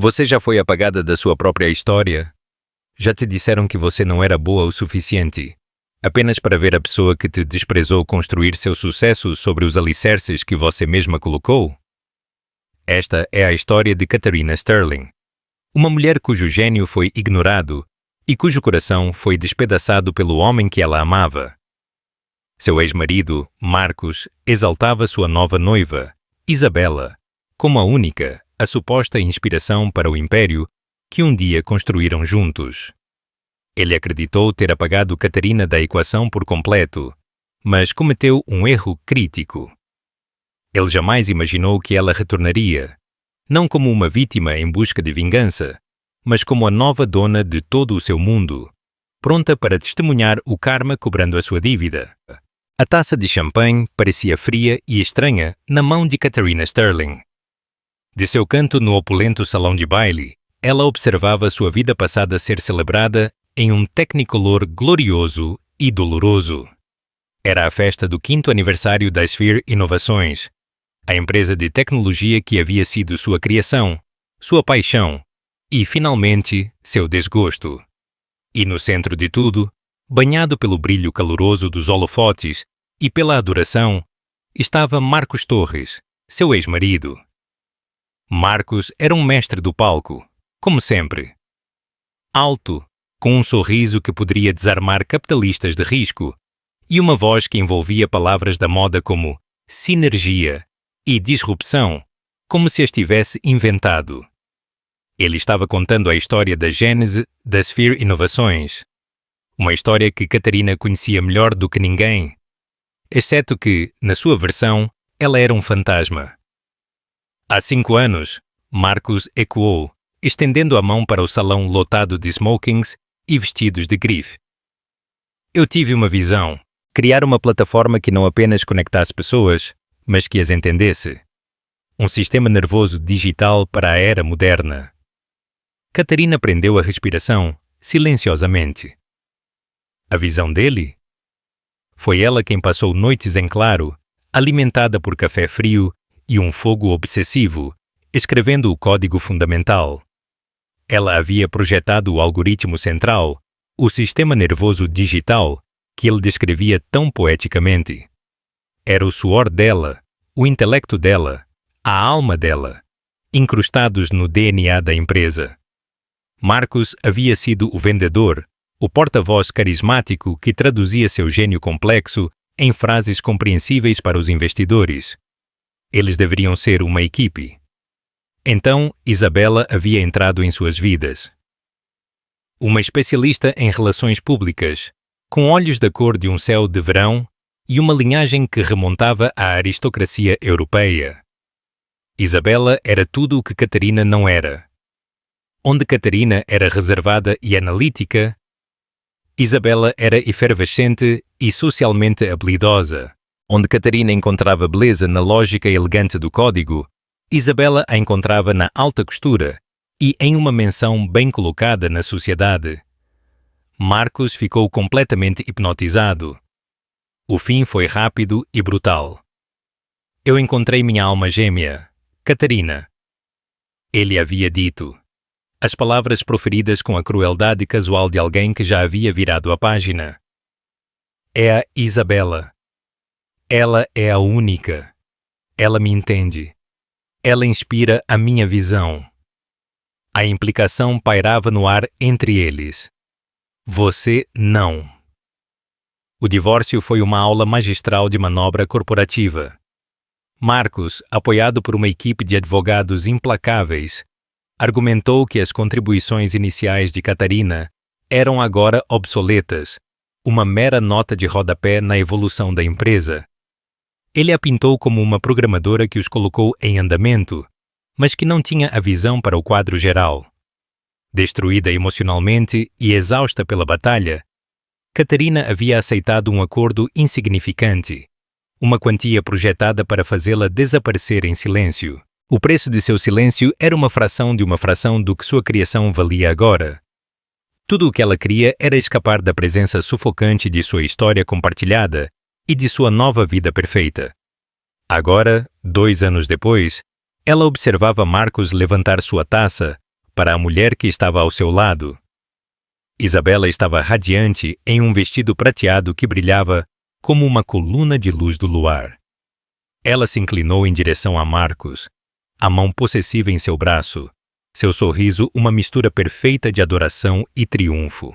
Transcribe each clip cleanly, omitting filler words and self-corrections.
Você já foi apagada da sua própria história? Já te disseram que você não era boa o suficiente, apenas para ver a pessoa que te desprezou construir seu sucesso sobre os alicerces que você mesma colocou? Esta é a história de Katharina Sterling, uma mulher cujo gênio foi ignorado e cujo coração foi despedaçado pelo homem que ela amava. Seu ex-marido, Marcus, exaltava sua nova noiva, Isabella, como a única, a suposta inspiração para o império que um dia construíram juntos. Ele acreditou ter apagado Katharina da equação por completo, mas cometeu um erro crítico. Ele jamais imaginou que ela retornaria, não como uma vítima em busca de vingança, mas como a nova dona de todo o seu mundo, pronta para testemunhar o karma cobrando a sua dívida. A taça de champanhe parecia fria e estranha na mão de Katharina Sterling. De seu canto no opulento salão de baile, ela observava sua vida passada ser celebrada em um Technicolor glorioso e doloroso. Era a festa do 5º aniversário da Sphere Inovações, a empresa de tecnologia que havia sido sua criação, sua paixão e, finalmente, seu desgosto. E no centro de tudo, banhado pelo brilho caloroso dos holofotes e pela adoração, estava Marcus Torres, seu ex-marido. Marcus era um mestre do palco, como sempre. Alto, com um sorriso que poderia desarmar capitalistas de risco e uma voz que envolvia palavras da moda como sinergia e disrupção, como se as tivesse inventado. Ele estava contando a história da gênese da Sphere Inovações, uma história que Katharina conhecia melhor do que ninguém, exceto que, na sua versão, ela era um fantasma. Há 5 anos, Marcus ecoou, estendendo a mão para o salão lotado de smokings e vestidos de grife. Eu tive uma visão, criar uma plataforma que não apenas conectasse pessoas, mas que as entendesse. Um sistema nervoso digital para a era moderna. Katharina prendeu a respiração, silenciosamente. A visão dele? Foi ela quem passou noites em claro, alimentada por café frio e um fogo obsessivo, escrevendo o código fundamental. Ela havia projetado o algoritmo central, o sistema nervoso digital, que ele descrevia tão poeticamente. Era o suor dela, o intelecto dela, a alma dela, incrustados no DNA da empresa. Marcus havia sido o vendedor, o porta-voz carismático que traduzia seu gênio complexo em frases compreensíveis para os investidores. Eles deveriam ser uma equipe. Então, Isabella havia entrado em suas vidas. Uma especialista em relações públicas, com olhos da cor de um céu de verão e uma linhagem que remontava à aristocracia europeia. Isabella era tudo o que Katharina não era. Onde Katharina era reservada e analítica, Isabella era efervescente e socialmente habilidosa. Onde Katharina encontrava beleza na lógica elegante do código, Isabella a encontrava na alta costura e em uma menção bem colocada na sociedade. Marcus ficou completamente hipnotizado. O fim foi rápido e brutal. Eu encontrei minha alma gêmea, Katharina. Ele havia dito. As palavras proferidas com a crueldade casual de alguém que já havia virado a página. É a Isabella. Ela é a única. Ela me entende. Ela inspira a minha visão. A implicação pairava no ar entre eles. Você não. O divórcio foi uma aula magistral de manobra corporativa. Marcus, apoiado por uma equipe de advogados implacáveis, argumentou que as contribuições iniciais de Katharina eram agora obsoletas, uma mera nota de rodapé na evolução da empresa. Ele a pintou como uma programadora que os colocou em andamento, mas que não tinha a visão para o quadro geral. Destruída emocionalmente e exausta pela batalha, Katharina havia aceitado um acordo insignificante, uma quantia projetada para fazê-la desaparecer em silêncio. O preço de seu silêncio era uma fração de uma fração do que sua criação valia agora. Tudo o que ela queria era escapar da presença sufocante de sua história compartilhada e de sua nova vida perfeita. Agora, 2 anos depois, ela observava Marcus levantar sua taça para a mulher que estava ao seu lado. Isabela estava radiante em um vestido prateado que brilhava como uma coluna de luz do luar. Ela se inclinou em direção a Marcos, a mão possessiva em seu braço, seu sorriso uma mistura perfeita de adoração e triunfo.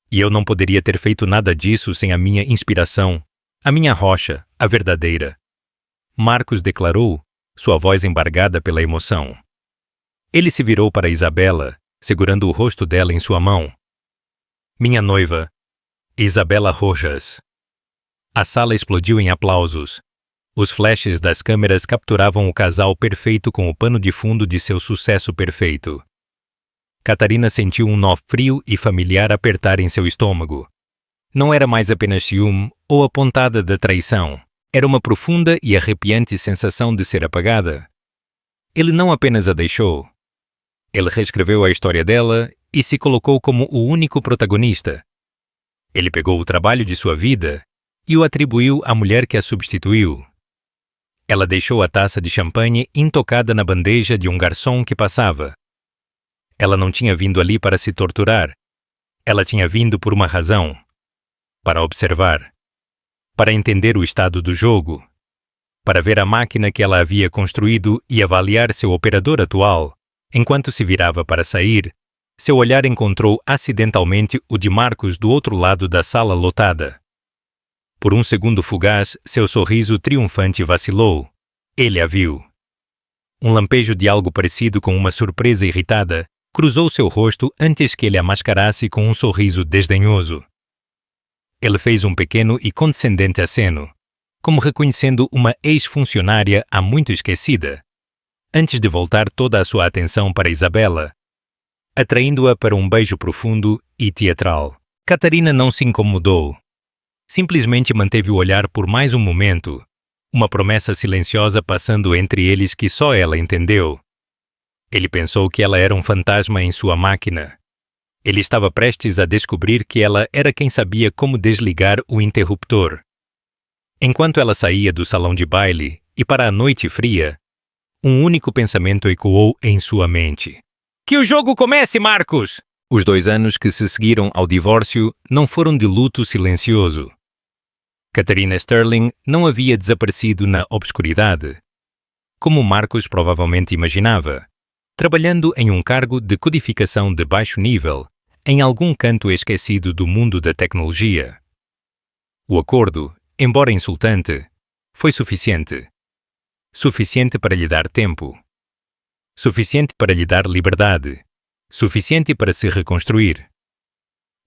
E eu não poderia ter feito nada disso sem a minha inspiração, a minha rocha, a verdadeira. Marcos declarou, sua voz embargada pela emoção. Ele se virou para Isabela, segurando o rosto dela em sua mão. Minha noiva, Isabela Rojas. A sala explodiu em aplausos. Os flashes das câmeras capturavam o casal perfeito com o pano de fundo de seu sucesso perfeito. Catarina sentiu um nó frio e familiar apertar em seu estômago. Não era mais apenas ciúme ou a pontada da traição. Era uma profunda e arrepiante sensação de ser apagada. Ele não apenas a deixou. Ele reescreveu a história dela e se colocou como o único protagonista. Ele pegou o trabalho de sua vida e o atribuiu à mulher que a substituiu. Ela deixou a taça de champanhe intocada na bandeja de um garçom que passava. Ela não tinha vindo ali para se torturar. Ela tinha vindo por uma razão. Para observar. Para entender o estado do jogo. Para ver a máquina que ela havia construído e avaliar seu operador atual. Enquanto se virava para sair, seu olhar encontrou acidentalmente o de Marcos do outro lado da sala lotada. Por um segundo fugaz, seu sorriso triunfante vacilou. Ele a viu. Um lampejo de algo parecido com uma surpresa irritada cruzou seu rosto antes que ele a mascarasse com um sorriso desdenhoso. Ele fez um pequeno e condescendente aceno, como reconhecendo uma ex-funcionária há muito esquecida, antes de voltar toda a sua atenção para Isabela, atraindo-a para um beijo profundo e teatral. Catarina não se incomodou. Simplesmente manteve o olhar por mais um momento, uma promessa silenciosa passando entre eles que só ela entendeu. Ele pensou que ela era um fantasma em sua máquina. Ele estava prestes a descobrir que ela era quem sabia como desligar o interruptor. Enquanto ela saía do salão de baile e para a noite fria, um único pensamento ecoou em sua mente. Que o jogo comece, Marcos! Os 2 anos que se seguiram ao divórcio não foram de luto silencioso. Catarina Sterling não havia desaparecido na obscuridade, como Marcos provavelmente imaginava, trabalhando em um cargo de codificação de baixo nível, em algum canto esquecido do mundo da tecnologia. O acordo, embora insultante, foi suficiente. Suficiente para lhe dar tempo. Suficiente para lhe dar liberdade. Suficiente para se reconstruir.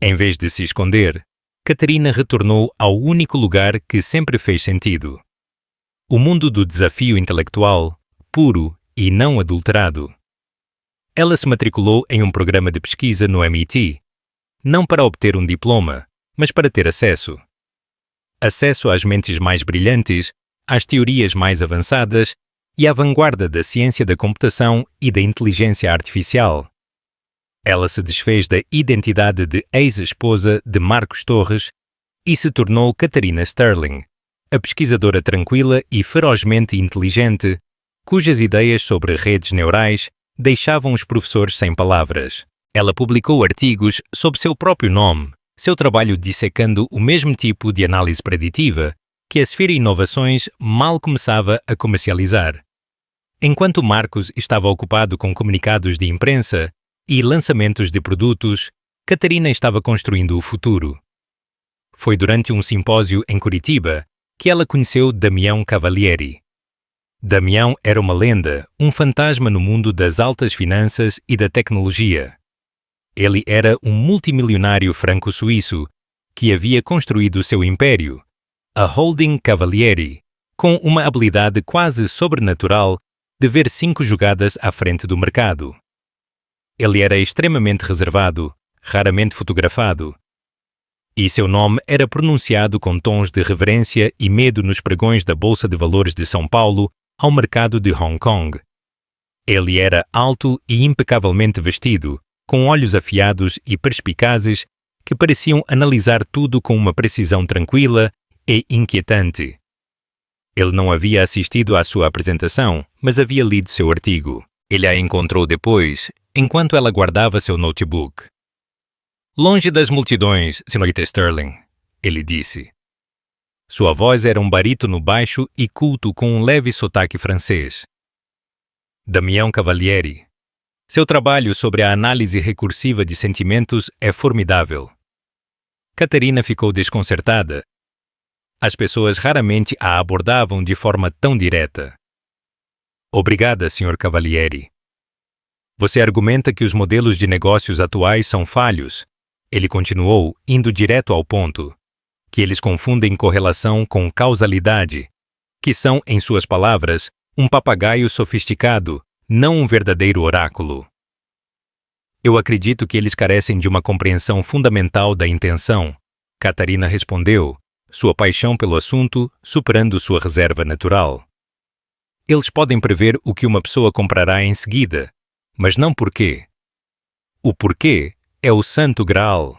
Em vez de se esconder, Catarina retornou ao único lugar que sempre fez sentido. O mundo do desafio intelectual, puro e não adulterado. Ela se matriculou em um programa de pesquisa no MIT, não para obter um diploma, mas para ter acesso. Acesso às mentes mais brilhantes, às teorias mais avançadas e à vanguarda da ciência da computação e da inteligência artificial. Ela se desfez da identidade de ex-esposa de Marcos Torres e se tornou Catarina Sterling, a pesquisadora tranquila e ferozmente inteligente, cujas ideias sobre redes neurais deixavam os professores sem palavras. Ela publicou artigos sob seu próprio nome, seu trabalho dissecando o mesmo tipo de análise preditiva que a Esfera Inovações mal começava a comercializar. Enquanto Marcos estava ocupado com comunicados de imprensa e lançamentos de produtos, Catarina estava construindo o futuro. Foi durante um simpósio em Curitiba que ela conheceu Damião Cavalieri. Damião era uma lenda, um fantasma no mundo das altas finanças e da tecnologia. Ele era um multimilionário franco-suíço que havia construído seu império, a Holding Cavalieri, com uma habilidade quase sobrenatural de ver 5 jogadas à frente do mercado. Ele era extremamente reservado, raramente fotografado, e seu nome era pronunciado com tons de reverência e medo nos pregões da Bolsa de Valores de São Paulo ao mercado de Hong Kong. Ele era alto e impecavelmente vestido, com olhos afiados e perspicazes que pareciam analisar tudo com uma precisão tranquila e inquietante. Ele não havia assistido à sua apresentação, mas havia lido seu artigo. Ele a encontrou depois enquanto ela guardava seu notebook. Longe das multidões, senhorita Sterling, ele disse. Sua voz era um barítono baixo e culto com um leve sotaque francês. Damião Cavalieri. Seu trabalho sobre a análise recursiva de sentimentos é formidável. Caterina ficou desconcertada. As pessoas raramente a abordavam de forma tão direta. Obrigada, Sr. Cavalieri. Você argumenta que os modelos de negócios atuais são falhos. Ele continuou, indo direto ao ponto. Que eles confundem correlação com causalidade. Que são, em suas palavras, um papagaio sofisticado, não um verdadeiro oráculo. Eu acredito que eles carecem de uma compreensão fundamental da intenção, Catarina respondeu, sua paixão pelo assunto superando sua reserva natural. Eles podem prever o que uma pessoa comprará em seguida, mas não porquê. O porquê é o santo graal.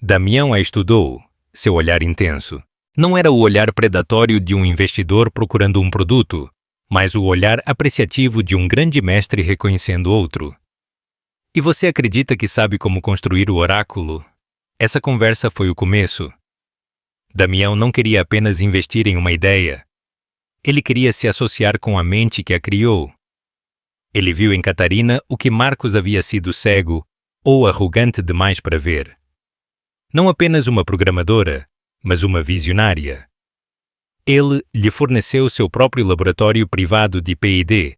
Damião a estudou, seu olhar intenso. Não era o olhar predatório de um investidor procurando um produto, mas o olhar apreciativo de um grande mestre reconhecendo outro. E você acredita que sabe como construir o oráculo? Essa conversa foi o começo. Damião não queria apenas investir em uma ideia. Ele queria se associar com a mente que a criou. Ele viu em Catarina o que Marcos havia sido cego ou arrogante demais para ver. Não apenas uma programadora, mas uma visionária. Ele lhe forneceu seu próprio laboratório privado de P&D,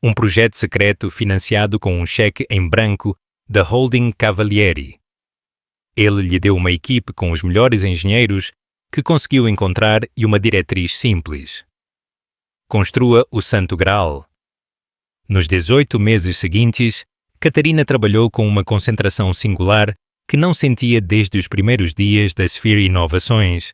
um projeto secreto financiado com um cheque em branco da Holding Cavalieri. Ele lhe deu uma equipe com os melhores engenheiros que conseguiu encontrar e uma diretriz simples. Construa o Santo Graal. Nos 18 meses seguintes, Catarina trabalhou com uma concentração singular que não sentia desde os primeiros dias da Sphere Inovações.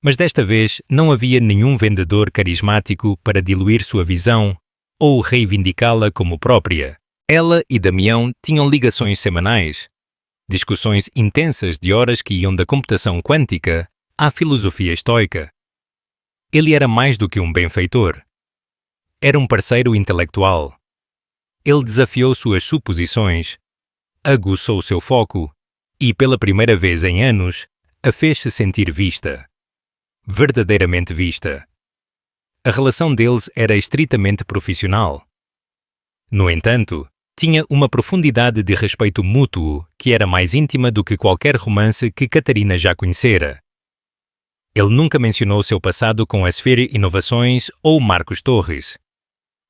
Mas desta vez não havia nenhum vendedor carismático para diluir sua visão ou reivindicá-la como própria. Ela e Damião tinham ligações semanais, discussões intensas de horas que iam da computação quântica à filosofia estoica. Ele era mais do que um benfeitor. Era um parceiro intelectual. Ele desafiou suas suposições, aguçou seu foco e, pela primeira vez em anos, a fez-se sentir vista. Verdadeiramente vista. A relação deles era estritamente profissional. No entanto, tinha uma profundidade de respeito mútuo que era mais íntima do que qualquer romance que Catarina já conhecera. Ele nunca mencionou seu passado com a Sphere Inovações ou Marcos Torres.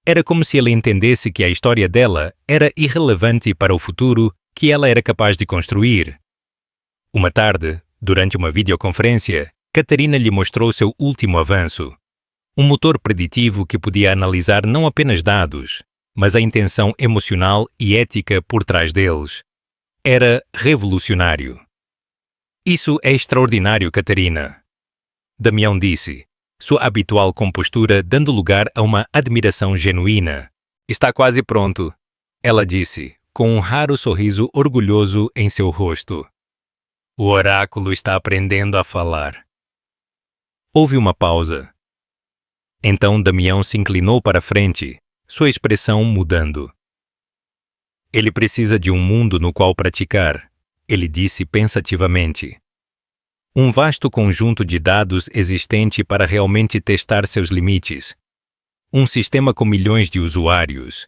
Era como se ele entendesse que a história dela era irrelevante para o futuro que ela era capaz de construir. Uma tarde, durante uma videoconferência, Catarina lhe mostrou seu último avanço. Um motor preditivo que podia analisar não apenas dados, mas a intenção emocional e ética por trás deles. Era revolucionário. Isso é extraordinário, Catarina. Damião disse, sua habitual compostura dando lugar a uma admiração genuína. Está quase pronto, ela disse, com um raro sorriso orgulhoso em seu rosto. O oráculo está aprendendo a falar. Houve uma pausa. Então Damião se inclinou para frente, sua expressão mudando. Ele precisa de um mundo no qual praticar, ele disse pensativamente. Um vasto conjunto de dados existente para realmente testar seus limites. Um sistema com milhões de usuários.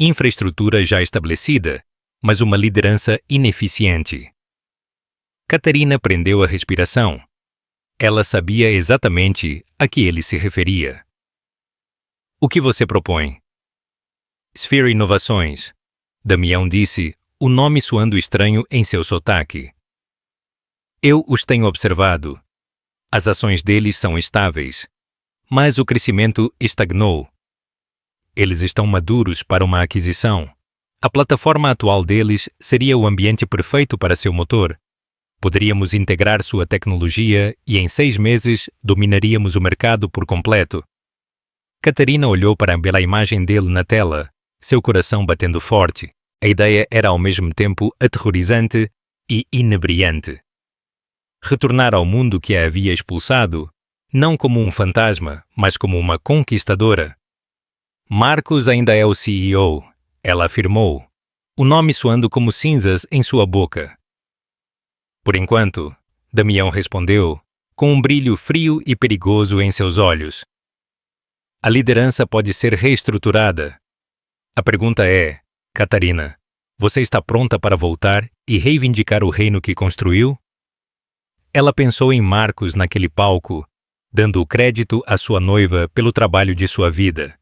Infraestrutura já estabelecida, mas uma liderança ineficiente. Catarina prendeu a respiração. Ela sabia exatamente a que ele se referia. O que você propõe? Sphere Inovações. Damião disse, o nome soando estranho em seu sotaque. Eu os tenho observado. As ações deles são estáveis, mas o crescimento estagnou. Eles estão maduros para uma aquisição. A plataforma atual deles seria o ambiente perfeito para seu motor. Poderíamos integrar sua tecnologia e em 6 meses dominaríamos o mercado por completo. Catarina olhou para a imagem dele na tela, seu coração batendo forte. A ideia era ao mesmo tempo aterrorizante e inebriante. Retornar ao mundo que a havia expulsado, não como um fantasma, mas como uma conquistadora. Marcos ainda é o CEO, ela afirmou, o nome soando como cinzas em sua boca. Por enquanto, Damião respondeu, com um brilho frio e perigoso em seus olhos. A liderança pode ser reestruturada. A pergunta é, Catarina, você está pronta para voltar e reivindicar o reino que construiu? Ela pensou em Marcos naquele palco, dando o crédito à sua noiva pelo trabalho de sua vida.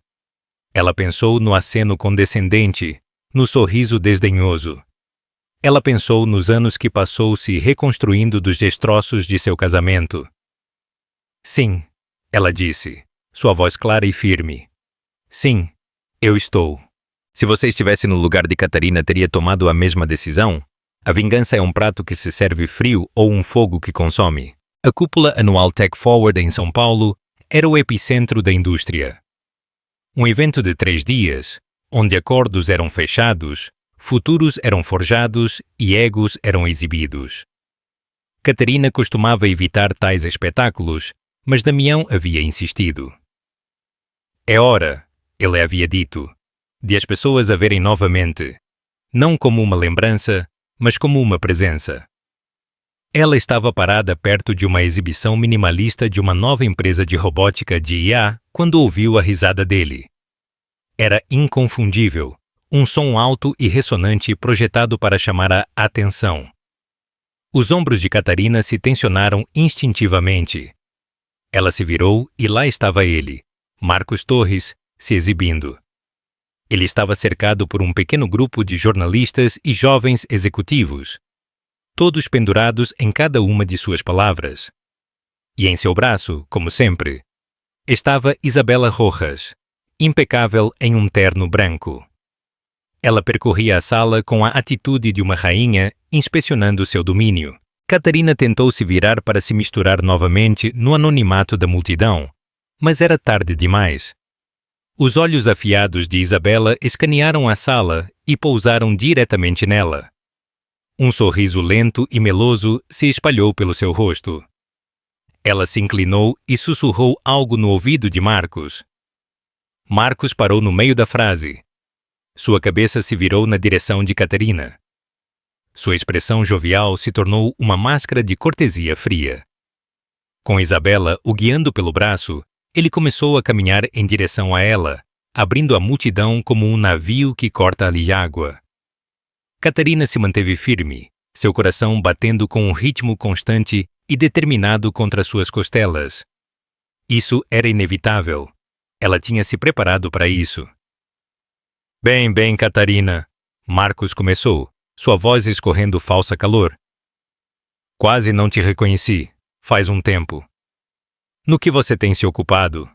Ela pensou no aceno condescendente, no sorriso desdenhoso. Ela pensou nos anos que passou se reconstruindo dos destroços de seu casamento. Sim, ela disse, sua voz clara e firme. Sim, eu estou. Se você estivesse no lugar de Catarina, teria tomado a mesma decisão? A vingança é um prato que se serve frio ou um fogo que consome. A cúpula anual Tech Forward em São Paulo era o epicentro da indústria. Um evento de 3 dias, onde acordos eram fechados, futuros eram forjados e egos eram exibidos. Catarina costumava evitar tais espetáculos, mas Damião havia insistido. É hora, ele havia dito, de as pessoas a verem novamente, não como uma lembrança, mas como uma presença. Ela estava parada perto de uma exibição minimalista de uma nova empresa de robótica de IA quando ouviu a risada dele. Era inconfundível, um som alto e ressonante projetado para chamar a atenção. Os ombros de Catarina se tensionaram instintivamente. Ela se virou e lá estava ele, Marcos Torres, se exibindo. Ele estava cercado por um pequeno grupo de jornalistas e jovens executivos, todos pendurados em cada uma de suas palavras. E em seu braço, como sempre, estava Isabela Rojas, impecável em um terno branco. Ela percorria a sala com a atitude de uma rainha inspecionando seu domínio. Catarina tentou se virar para se misturar novamente no anonimato da multidão, mas era tarde demais. Os olhos afiados de Isabela escanearam a sala e pousaram diretamente nela. Um sorriso lento e meloso se espalhou pelo seu rosto. Ela se inclinou e sussurrou algo no ouvido de Marcos. Marcos parou no meio da frase. Sua cabeça se virou na direção de Catarina. Sua expressão jovial se tornou uma máscara de cortesia fria. Com Isabela o guiando pelo braço, ele começou a caminhar em direção a ela, abrindo a multidão como um navio que corta-lhe água. Catarina se manteve firme, seu coração batendo com um ritmo constante e determinado contra suas costelas. Isso era inevitável. Ela tinha se preparado para isso. Bem, Catarina, Marcos começou, sua voz escorrendo falsa calor. Quase não te reconheci, faz um tempo. No que você tem se ocupado?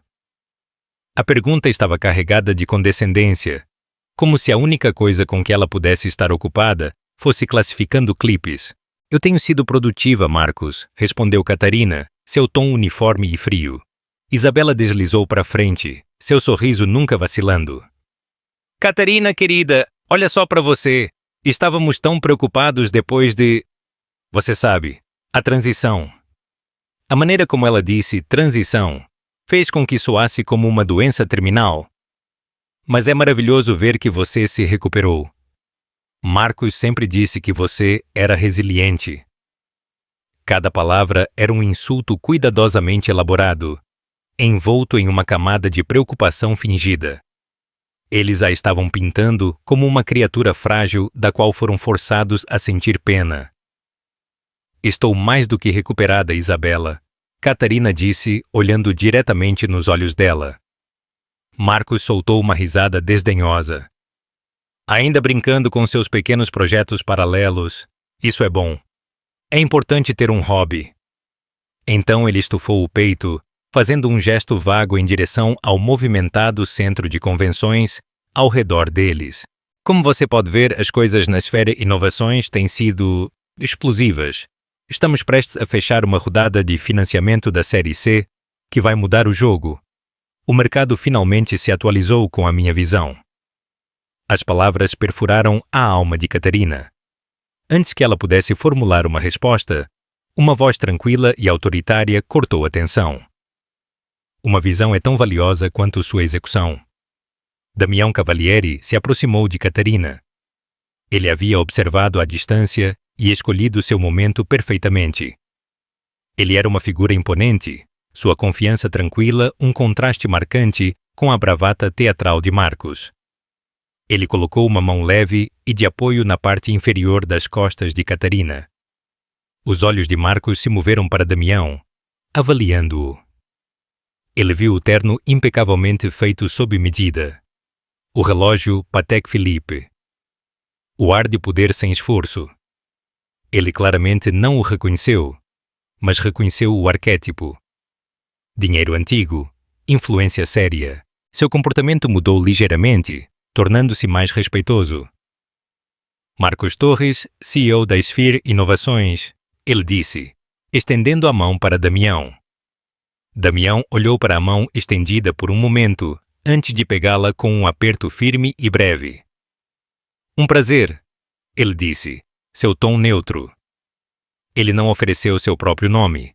A pergunta estava carregada de condescendência, como se a única coisa com que ela pudesse estar ocupada fosse classificando clipes. Eu tenho sido produtiva, Marcos, respondeu Catarina, seu tom uniforme e frio. Isabela deslizou para frente, seu sorriso nunca vacilando. Catarina, querida, olha só para você. Estávamos tão preocupados depois de... Você sabe, a transição. A maneira como ela disse transição fez com que soasse como uma doença terminal. Mas é maravilhoso ver que você se recuperou. Marcos sempre disse que você era resiliente. Cada palavra era um insulto cuidadosamente elaborado, envolto em uma camada de preocupação fingida. Eles a estavam pintando como uma criatura frágil da qual foram forçados a sentir pena. Estou mais do que recuperada, Isabela, Catarina disse, olhando diretamente nos olhos dela. Marcos soltou uma risada desdenhosa. Ainda brincando com seus pequenos projetos paralelos, isso é bom. É importante ter um hobby. Então ele estufou o peito, fazendo um gesto vago em direção ao movimentado centro de convenções ao redor deles. Como você pode ver, as coisas na esfera inovações têm sido explosivas. Estamos prestes a fechar uma rodada de financiamento da Série C que vai mudar o jogo. O mercado finalmente se atualizou com a minha visão. As palavras perfuraram a alma de Catarina. Antes que ela pudesse formular uma resposta, uma voz tranquila e autoritária cortou a tensão. Uma visão é tão valiosa quanto sua execução. Damião Cavalieri se aproximou de Catarina. Ele havia observado à distância e escolhido seu momento perfeitamente. Ele era uma figura imponente, sua confiança tranquila um contraste marcante com a bravata teatral de Marcos. Ele colocou uma mão leve e de apoio na parte inferior das costas de Catarina. Os olhos de Marcos se moveram para Damião, avaliando-o. Ele viu o terno impecavelmente feito sob medida. O relógio Patek Philippe. O ar de poder sem esforço. Ele claramente não o reconheceu, mas reconheceu o arquétipo. Dinheiro antigo, influência séria. Seu comportamento mudou ligeiramente, tornando-se mais respeitoso. Marcos Torres, CEO da Sphere Inovações, ele disse, estendendo a mão para Damião. Damião olhou para a mão estendida por um momento, antes de pegá-la com um aperto firme e breve. Um prazer, ele disse, seu tom neutro. Ele não ofereceu seu próprio nome.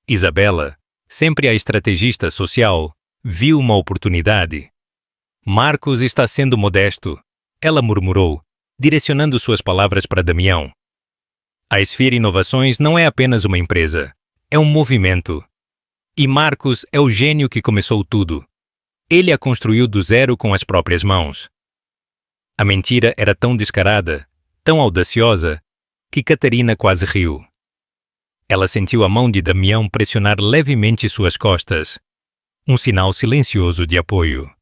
Isabela, sempre a estrategista social, viu uma oportunidade. Marcos está sendo modesto, ela murmurou, direcionando suas palavras para Damião. A Sphere Inovações não é apenas uma empresa, é um movimento. E Marcos é o gênio que começou tudo. Ele a construiu do zero com as próprias mãos. A mentira era tão descarada, tão audaciosa, que Catarina quase riu. Ela sentiu a mão de Damião pressionar levemente suas costas, um sinal silencioso de apoio.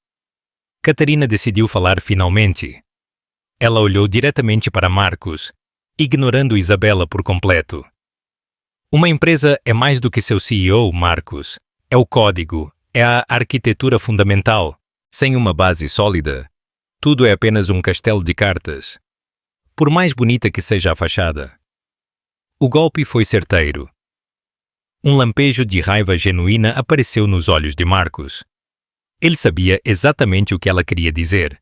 Catarina decidiu falar finalmente. Ela olhou diretamente para Marcos, ignorando Isabela por completo. Uma empresa é mais do que seu CEO, Marcos. É o código, é a arquitetura fundamental. Sem uma base sólida, tudo é apenas um castelo de cartas. Por mais bonita que seja a fachada. O golpe foi certeiro. Um lampejo de raiva genuína apareceu nos olhos de Marcos. Ele sabia exatamente o que ela queria dizer.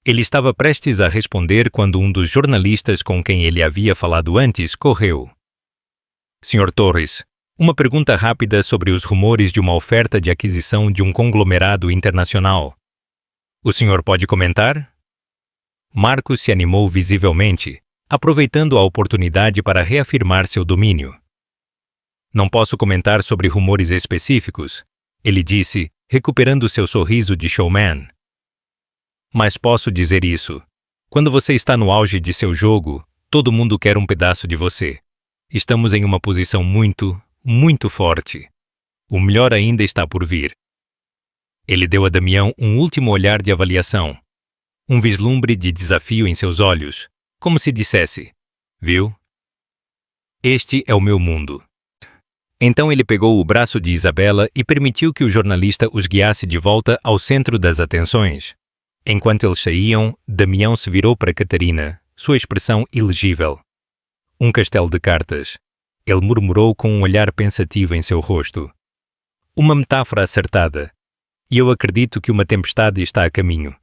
Ele estava prestes a responder quando um dos jornalistas com quem ele havia falado antes correu. Sr. Torres, uma pergunta rápida sobre os rumores de uma oferta de aquisição de um conglomerado internacional. O senhor pode comentar? Marcos se animou visivelmente, aproveitando a oportunidade para reafirmar seu domínio. Não posso comentar sobre rumores específicos, ele disse, recuperando seu sorriso de showman. Mas posso dizer isso. Quando você está no auge de seu jogo, todo mundo quer um pedaço de você. Estamos em uma posição muito, muito forte. O melhor ainda está por vir. Ele deu a Damião um último olhar de avaliação. Um vislumbre de desafio em seus olhos, como se dissesse, viu? Este é o meu mundo. Então ele pegou o braço de Isabela e permitiu que o jornalista os guiasse de volta ao centro das atenções. Enquanto eles saíam, Damião se virou para Catarina, sua expressão ilegível. Um castelo de cartas. Ele murmurou com um olhar pensativo em seu rosto. Uma metáfora acertada. E eu acredito que uma tempestade está a caminho.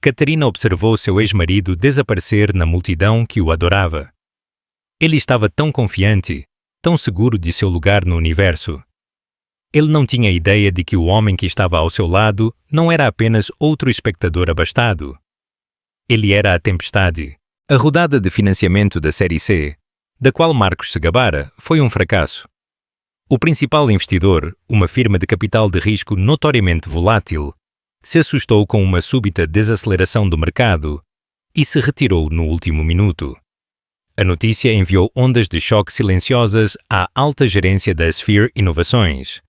Catarina observou seu ex-marido desaparecer na multidão que o adorava. Ele estava tão confiante, tão seguro de seu lugar no universo. Ele não tinha ideia de que o homem que estava ao seu lado não era apenas outro espectador abastado. Ele era a tempestade. A rodada de financiamento da Série C, da qual Marcos se gabara, foi um fracasso. O principal investidor, uma firma de capital de risco notoriamente volátil, se assustou com uma súbita desaceleração do mercado e se retirou no último minuto. A notícia enviou ondas de choque silenciosas à alta gerência da Sphere Inovações.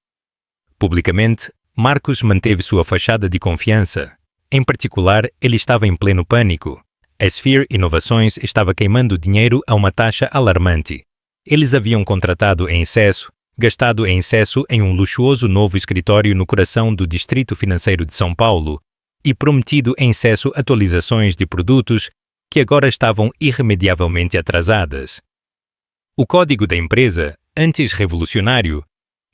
Publicamente, Marcos manteve sua fachada de confiança. Em particular, ele estava em pleno pânico. A Sphere Inovações estava queimando dinheiro a uma taxa alarmante. Eles haviam contratado em excesso, gastado em excesso em um luxuoso novo escritório no coração do Distrito Financeiro de São Paulo e prometido em excesso atualizações de produtos que agora estavam irremediavelmente atrasadas. O código da empresa, antes revolucionário,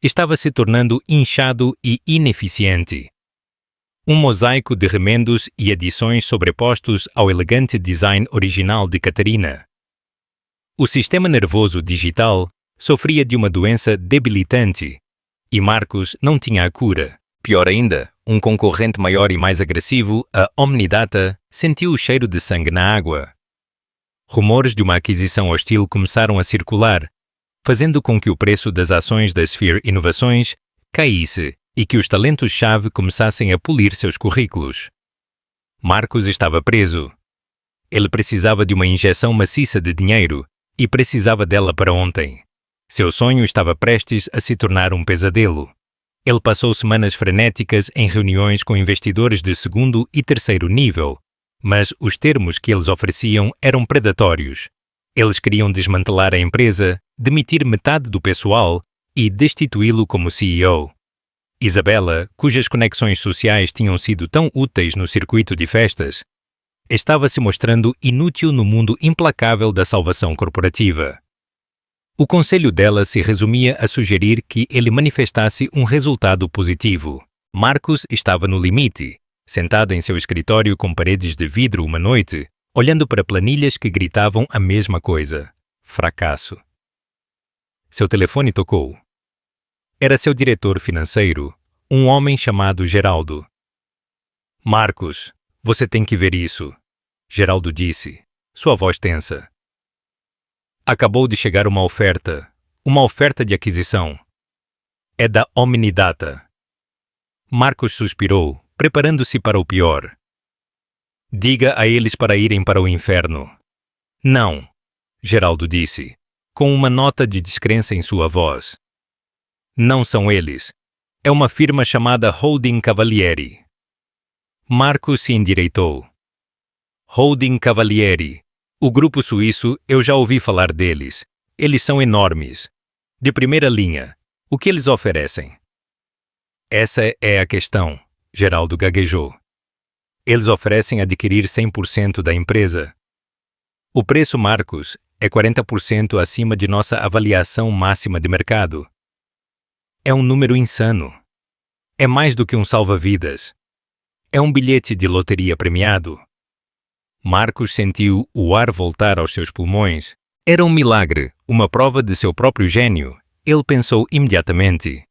estava se tornando inchado e ineficiente. Um mosaico de remendos e adições sobrepostos ao elegante design original de Catarina. O sistema nervoso digital sofria de uma doença debilitante e Marcos não tinha a cura, Pior ainda, um concorrente maior e mais agressivo, a Omnidata, sentiu o cheiro de sangue na água. Rumores de uma aquisição hostil começaram a circular, fazendo com que o preço das ações da Sphere Inovações caísse e que os talentos-chave começassem a polir seus currículos. Marcos estava preso. Ele precisava de uma injeção maciça de dinheiro e precisava dela para ontem. Seu sonho estava prestes a se tornar um pesadelo. Ele passou semanas frenéticas em reuniões com investidores de segundo e terceiro nível, mas os termos que eles ofereciam eram predatórios. Eles queriam desmantelar a empresa, demitir metade do pessoal e destituí-lo como CEO. Isabela, cujas conexões sociais tinham sido tão úteis no circuito de festas, estava se mostrando inútil no mundo implacável da salvação corporativa. O conselho dela se resumia a sugerir que ele manifestasse um resultado positivo. Marcos estava no limite, sentado em seu escritório com paredes de vidro uma noite, olhando para planilhas que gritavam a mesma coisa: fracasso. Seu telefone tocou. Era seu diretor financeiro, um homem chamado Geraldo. Marcos, você tem que ver isso, Geraldo disse, sua voz tensa. Acabou de chegar uma oferta de aquisição. É da Omnidata. Marcos suspirou, preparando-se para o pior. Diga a eles para irem para o inferno. Não, Geraldo disse, com uma nota de descrença em sua voz. Não são eles. É uma firma chamada Holding Cavalieri. Marcos se endireitou. Holding Cavalieri. O grupo suíço, eu já ouvi falar deles. Eles são enormes. De primeira linha. O que eles oferecem? Essa é a questão, Geraldo gaguejou. Eles oferecem adquirir 100% da empresa. O preço, Marcos, é 40% acima de nossa avaliação máxima de mercado. É um número insano. É mais do que um salva-vidas. É um bilhete de loteria premiado. Marcos sentiu o ar voltar aos seus pulmões. Era um milagre, uma prova de seu próprio gênio. Ele pensou imediatamente.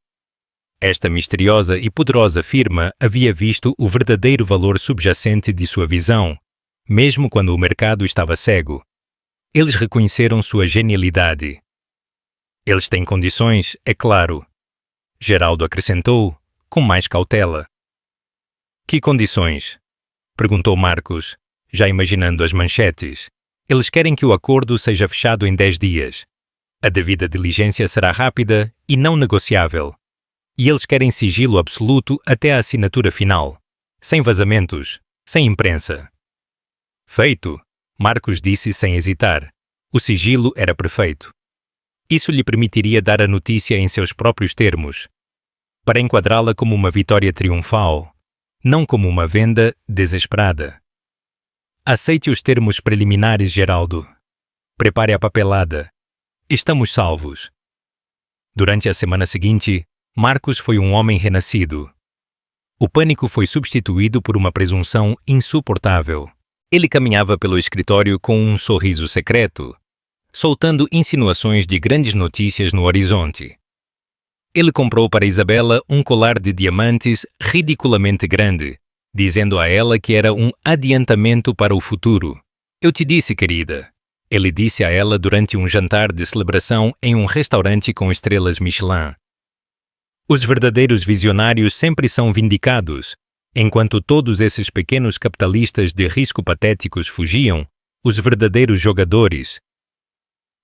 Esta misteriosa e poderosa firma havia visto o verdadeiro valor subjacente de sua visão, mesmo quando o mercado estava cego. Eles reconheceram sua genialidade. Eles têm condições, é claro. Geraldo acrescentou, com mais cautela. Que condições? Perguntou Marcos, já imaginando as manchetes. Eles querem que o acordo seja fechado em 10 dias. A devida diligência será rápida e não negociável. E eles querem sigilo absoluto até a assinatura final. Sem vazamentos, sem imprensa. Feito, Marcos disse sem hesitar. O sigilo era perfeito. Isso lhe permitiria dar a notícia em seus próprios termos, para enquadrá-la como uma vitória triunfal, não como uma venda desesperada. Aceite os termos preliminares, Geraldo. Prepare a papelada. Estamos salvos. Durante a semana seguinte, Marcos foi um homem renascido. O pânico foi substituído por uma presunção insuportável. Ele caminhava pelo escritório com um sorriso secreto, soltando insinuações de grandes notícias no horizonte. Ele comprou para Isabela um colar de diamantes ridiculamente grande, dizendo a ela que era um adiantamento para o futuro. Eu te disse, querida. Ele disse a ela durante um jantar de celebração em um restaurante com estrelas Michelin. Os verdadeiros visionários sempre são vindicados. Enquanto todos esses pequenos capitalistas de risco patéticos fugiam, os verdadeiros jogadores,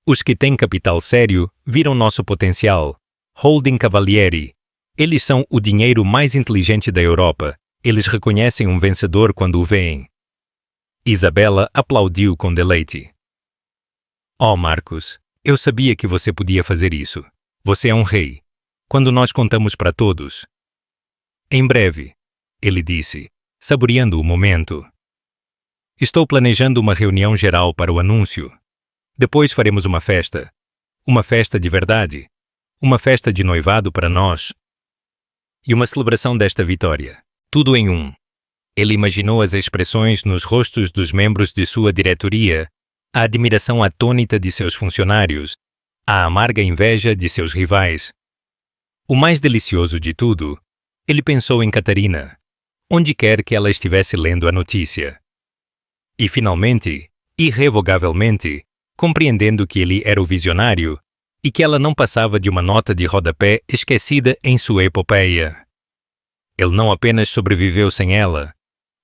os que têm capital sério, viram nosso potencial. Holding Cavalieri. Eles são o dinheiro mais inteligente da Europa. Eles reconhecem um vencedor quando o veem. Isabela aplaudiu com deleite. Oh, Marcos, eu sabia que você podia fazer isso. Você é um rei. Quando nós contamos para todos. Em breve, ele disse, saboreando o momento. Estou planejando uma reunião geral para o anúncio. Depois faremos uma festa. Uma festa de verdade. Uma festa de noivado para nós. E uma celebração desta vitória. Tudo em um. Ele imaginou as expressões nos rostos dos membros de sua diretoria, a admiração atônita de seus funcionários, a amarga inveja de seus rivais. O mais delicioso de tudo Ele pensou em Catarina, onde quer que ela estivesse lendo a notícia. E finalmente, irrevogavelmente, compreendendo que ele era o visionário e que ela não passava de uma nota de rodapé esquecida em sua epopeia. Ele não apenas sobreviveu sem ela,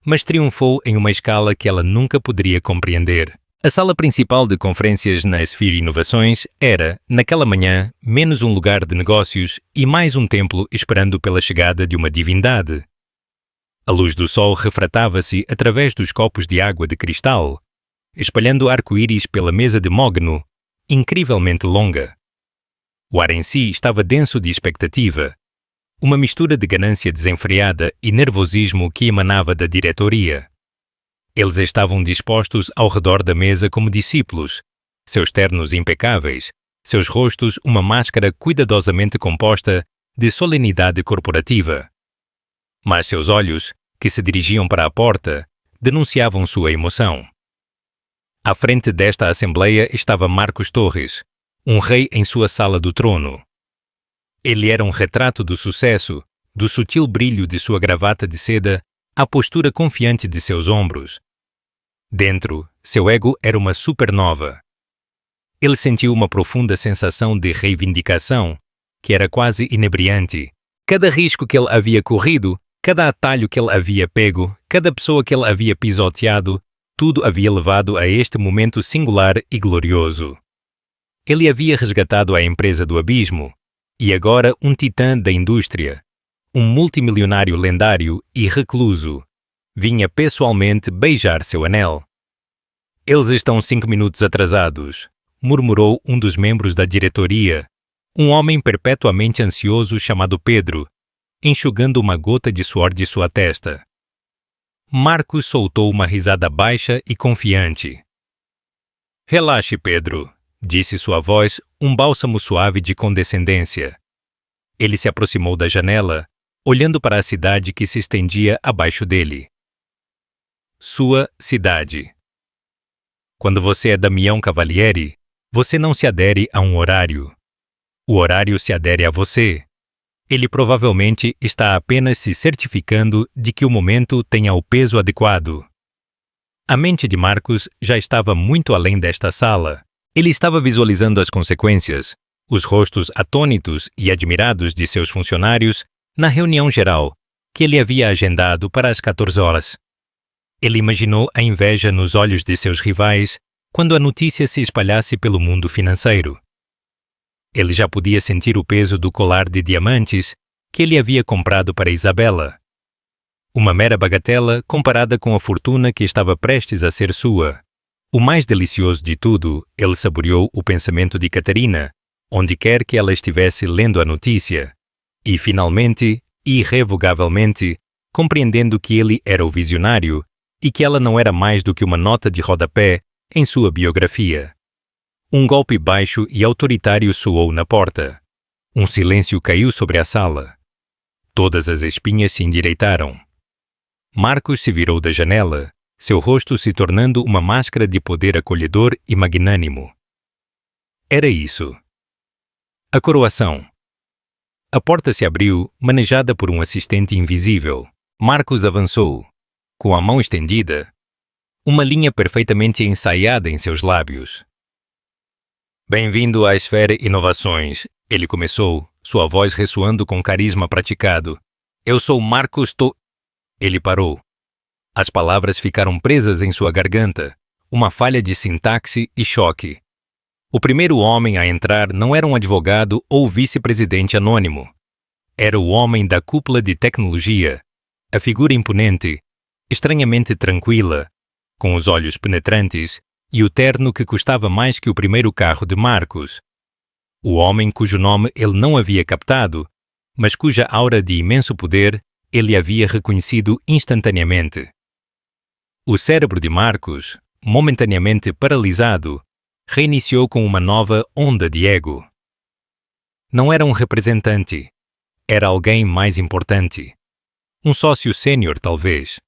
mas triunfou em uma escala que ela nunca poderia compreender. A sala principal de conferências na Sphere Inovações era, naquela manhã, menos um lugar de negócios e mais um templo esperando pela chegada de uma divindade. A luz do sol refratava-se através dos copos de água de cristal, espalhando arco-íris pela mesa de mogno, incrivelmente longa. O ar em si estava denso de expectativa, uma mistura de ganância desenfreada e nervosismo que emanava da diretoria. Eles estavam dispostos ao redor da mesa como discípulos, seus ternos impecáveis, seus rostos uma máscara cuidadosamente composta de solenidade corporativa. Mas seus olhos, que se dirigiam para a porta, denunciavam sua emoção. À frente desta assembleia estava Marcos Torres, um rei em sua sala do trono. Ele era um retrato do sucesso, do sutil brilho de sua gravata de seda, à postura confiante de seus ombros. Dentro, seu ego era uma supernova. Ele sentiu uma profunda sensação de reivindicação, que era quase inebriante. Cada risco que ele havia corrido, cada atalho que ele havia pego, cada pessoa que ele havia pisoteado, tudo havia levado a este momento singular e glorioso. Ele havia resgatado a empresa do abismo, e agora um titã da indústria, um multimilionário lendário e recluso, vinha pessoalmente beijar seu anel. Eles estão 5 minutos atrasados, murmurou um dos membros da diretoria, um homem perpetuamente ansioso chamado Pedro, enxugando uma gota de suor de sua testa. Marcos soltou uma risada baixa e confiante. Relaxe, Pedro, disse sua voz, um bálsamo suave de condescendência. Ele se aproximou da janela, olhando para a cidade que se estendia abaixo dele. Sua cidade. Quando você é Damião Cavalieri, você não se adere a um horário. O horário se adere a você. Ele provavelmente está apenas se certificando de que o momento tenha o peso adequado. A mente de Marcos já estava muito além desta sala. Ele estava visualizando as consequências, os rostos atônitos e admirados de seus funcionários na reunião geral, que ele havia agendado para as 14 horas. Ele imaginou a inveja nos olhos de seus rivais quando a notícia se espalhasse pelo mundo financeiro. Ele já podia sentir o peso do colar de diamantes que ele havia comprado para Isabela. Uma mera bagatela comparada com a fortuna que estava prestes a ser sua. O mais delicioso de tudo, ele saboreou o pensamento de Catarina, onde quer que ela estivesse lendo a notícia, e finalmente, irrevogavelmente, compreendendo que ele era o visionário e que ela não era mais do que uma nota de rodapé em sua biografia. Um golpe baixo e autoritário soou na porta. Um silêncio caiu sobre a sala. Todas as espinhas se endireitaram. Marcos se virou da janela, seu rosto se tornando uma máscara de poder acolhedor e magnânimo. Era isso. A coroação. A porta se abriu, manejada por um assistente invisível. Marcos avançou. Com a mão estendida, uma linha perfeitamente ensaiada em seus lábios. Bem-vindo à Sphere Inovações, ele começou, sua voz ressoando com carisma praticado. Eu sou Marcos Ele parou. As palavras ficaram presas em sua garganta, uma falha de sintaxe e choque. O primeiro homem a entrar não era um advogado ou vice-presidente anônimo. Era o homem da cúpula de tecnologia, a figura imponente, estranhamente tranquila, com os olhos penetrantes e o terno que custava mais que o primeiro carro de Marcos. O homem cujo nome ele não havia captado, mas cuja aura de imenso poder ele havia reconhecido instantaneamente. O cérebro de Marcos, momentaneamente paralisado, reiniciou com uma nova onda de ego. Não era um representante, era alguém mais importante. Um sócio sênior, talvez.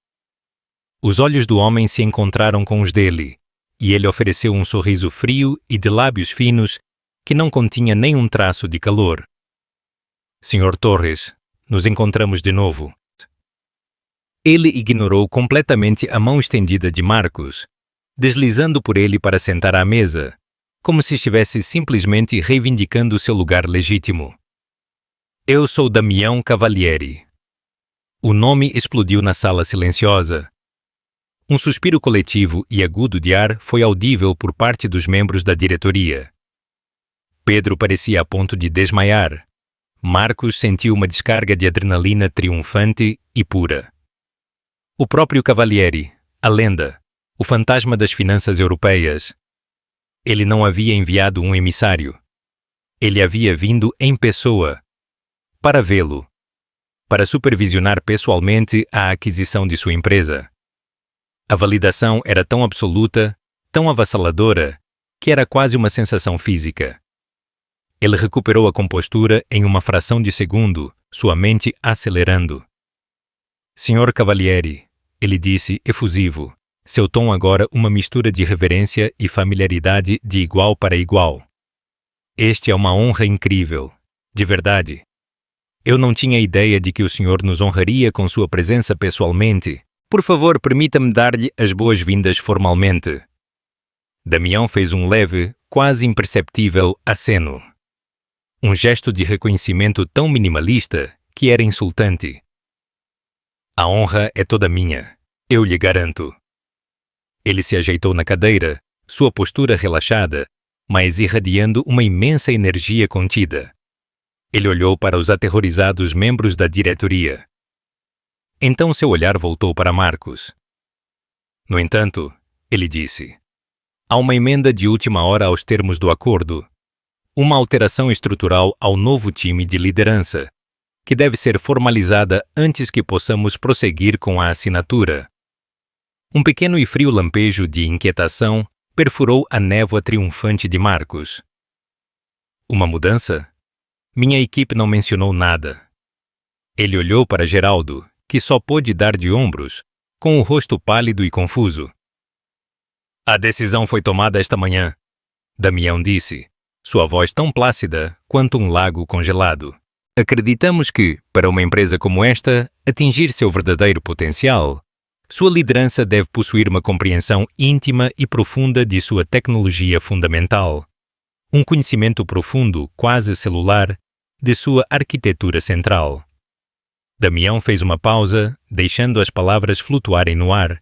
Os olhos do homem se encontraram com os dele, e ele ofereceu um sorriso frio e de lábios finos que não continha nem um traço de calor. Sr. Torres, Nos encontramos de novo. Ele ignorou completamente a mão estendida de Marcos, deslizando por ele para sentar à mesa, como se estivesse simplesmente reivindicando seu lugar legítimo. Eu sou Damião Cavalieri. O nome explodiu na sala silenciosa. Um suspiro coletivo e agudo de ar foi audível por parte dos membros da diretoria. Pedro parecia a ponto de desmaiar. Marcos sentiu uma descarga de adrenalina triunfante e pura. O próprio Cavalieri, a lenda, o fantasma das finanças europeias. Ele não havia enviado um emissário. Ele havia vindo em pessoa, para vê-lo, para supervisionar pessoalmente a aquisição de sua empresa. A validação era tão absoluta, tão avassaladora, que era quase uma sensação física. Ele recuperou a compostura em uma fração de segundo, sua mente acelerando. Senhor Cavalieri, ele disse efusivo, seu tom agora uma mistura de reverência e familiaridade de igual para igual. Este é uma honra incrível, de verdade. Eu não tinha ideia de que o senhor nos honraria com sua presença pessoalmente. Por favor, permita-me dar-lhe as boas-vindas formalmente. Damião fez um leve, quase imperceptível aceno. Um gesto de reconhecimento tão minimalista que era insultante. A honra é toda minha, eu lhe garanto. Ele se ajeitou na cadeira, sua postura relaxada, mas irradiando uma imensa energia contida. Ele olhou para os aterrorizados membros da diretoria. Então seu olhar voltou para Marcos. No entanto, ele disse, há uma emenda de última hora aos termos do acordo, uma alteração estrutural ao novo time de liderança, que deve ser formalizada antes que possamos prosseguir com a assinatura. Um pequeno e frio lampejo de inquietação perfurou a névoa triunfante de Marcos. Uma mudança? Minha equipe não mencionou nada. Ele olhou para Geraldo, que só pôde dar de ombros, com o rosto pálido e confuso. A decisão foi tomada esta manhã, Damião disse, sua voz tão plácida quanto um lago congelado. Acreditamos que, para uma empresa como esta, atingir seu verdadeiro potencial, sua liderança deve possuir uma compreensão íntima e profunda de sua tecnologia fundamental, um conhecimento profundo, quase celular, de sua arquitetura central. Damião fez uma pausa, deixando as palavras flutuarem no ar,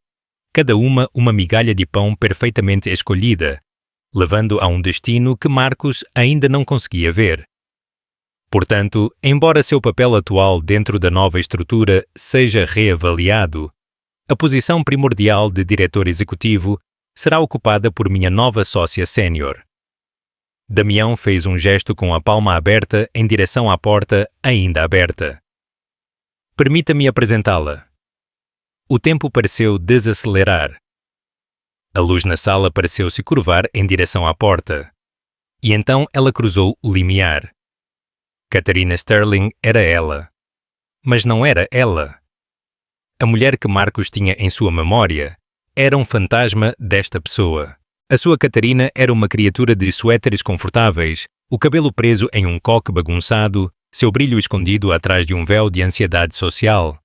cada uma migalha de pão perfeitamente escolhida, levando a um destino que Marcos ainda não conseguia ver. Portanto, embora seu papel atual dentro da nova estrutura seja reavaliado, a posição primordial de diretor executivo será ocupada por minha nova sócia sênior. Damião fez um gesto com a palma aberta em direção à porta ainda aberta. Permita-me apresentá-la. O tempo pareceu desacelerar. A luz na sala pareceu se curvar em direção à porta. E então ela cruzou o limiar. Catarina Sterling era ela. Mas não era ela. A mulher que Marcos tinha em sua memória era um fantasma desta pessoa. A sua Catarina era uma criatura de suéteres confortáveis, o cabelo preso em um coque bagunçado, seu brilho escondido atrás de um véu de ansiedade social.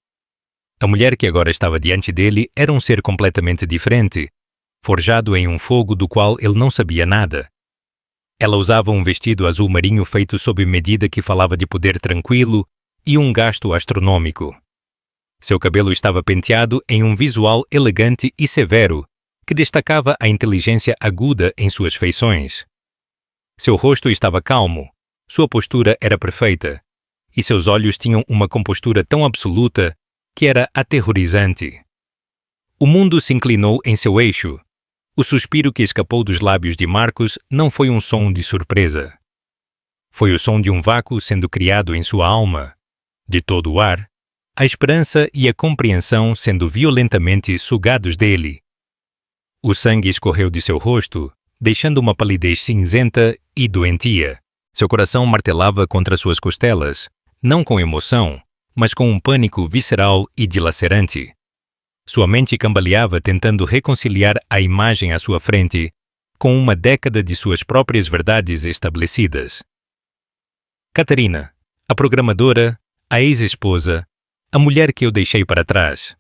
A mulher que agora estava diante dele era um ser completamente diferente, forjado em um fogo do qual ele não sabia nada. Ela usava um vestido azul marinho feito sob medida que falava de poder tranquilo e um gasto astronômico. Seu cabelo estava penteado em um visual elegante e severo, que destacava a inteligência aguda em suas feições. Seu rosto estava calmo, sua postura era perfeita, e seus olhos tinham uma compostura tão absoluta que era aterrorizante. O mundo se inclinou em seu eixo. O suspiro que escapou dos lábios de Marcos não foi um som de surpresa. Foi o som de um vácuo sendo criado em sua alma, de todo o ar, a esperança e a compreensão sendo violentamente sugados dele. O sangue escorreu de seu rosto, deixando uma palidez cinzenta e doentia. Seu coração martelava contra suas costelas, não com emoção, mas com um pânico visceral e dilacerante. Sua mente cambaleava tentando reconciliar a imagem à sua frente com uma década de suas próprias verdades estabelecidas. Catarina, a programadora, A ex-esposa, a mulher que eu deixei para trás.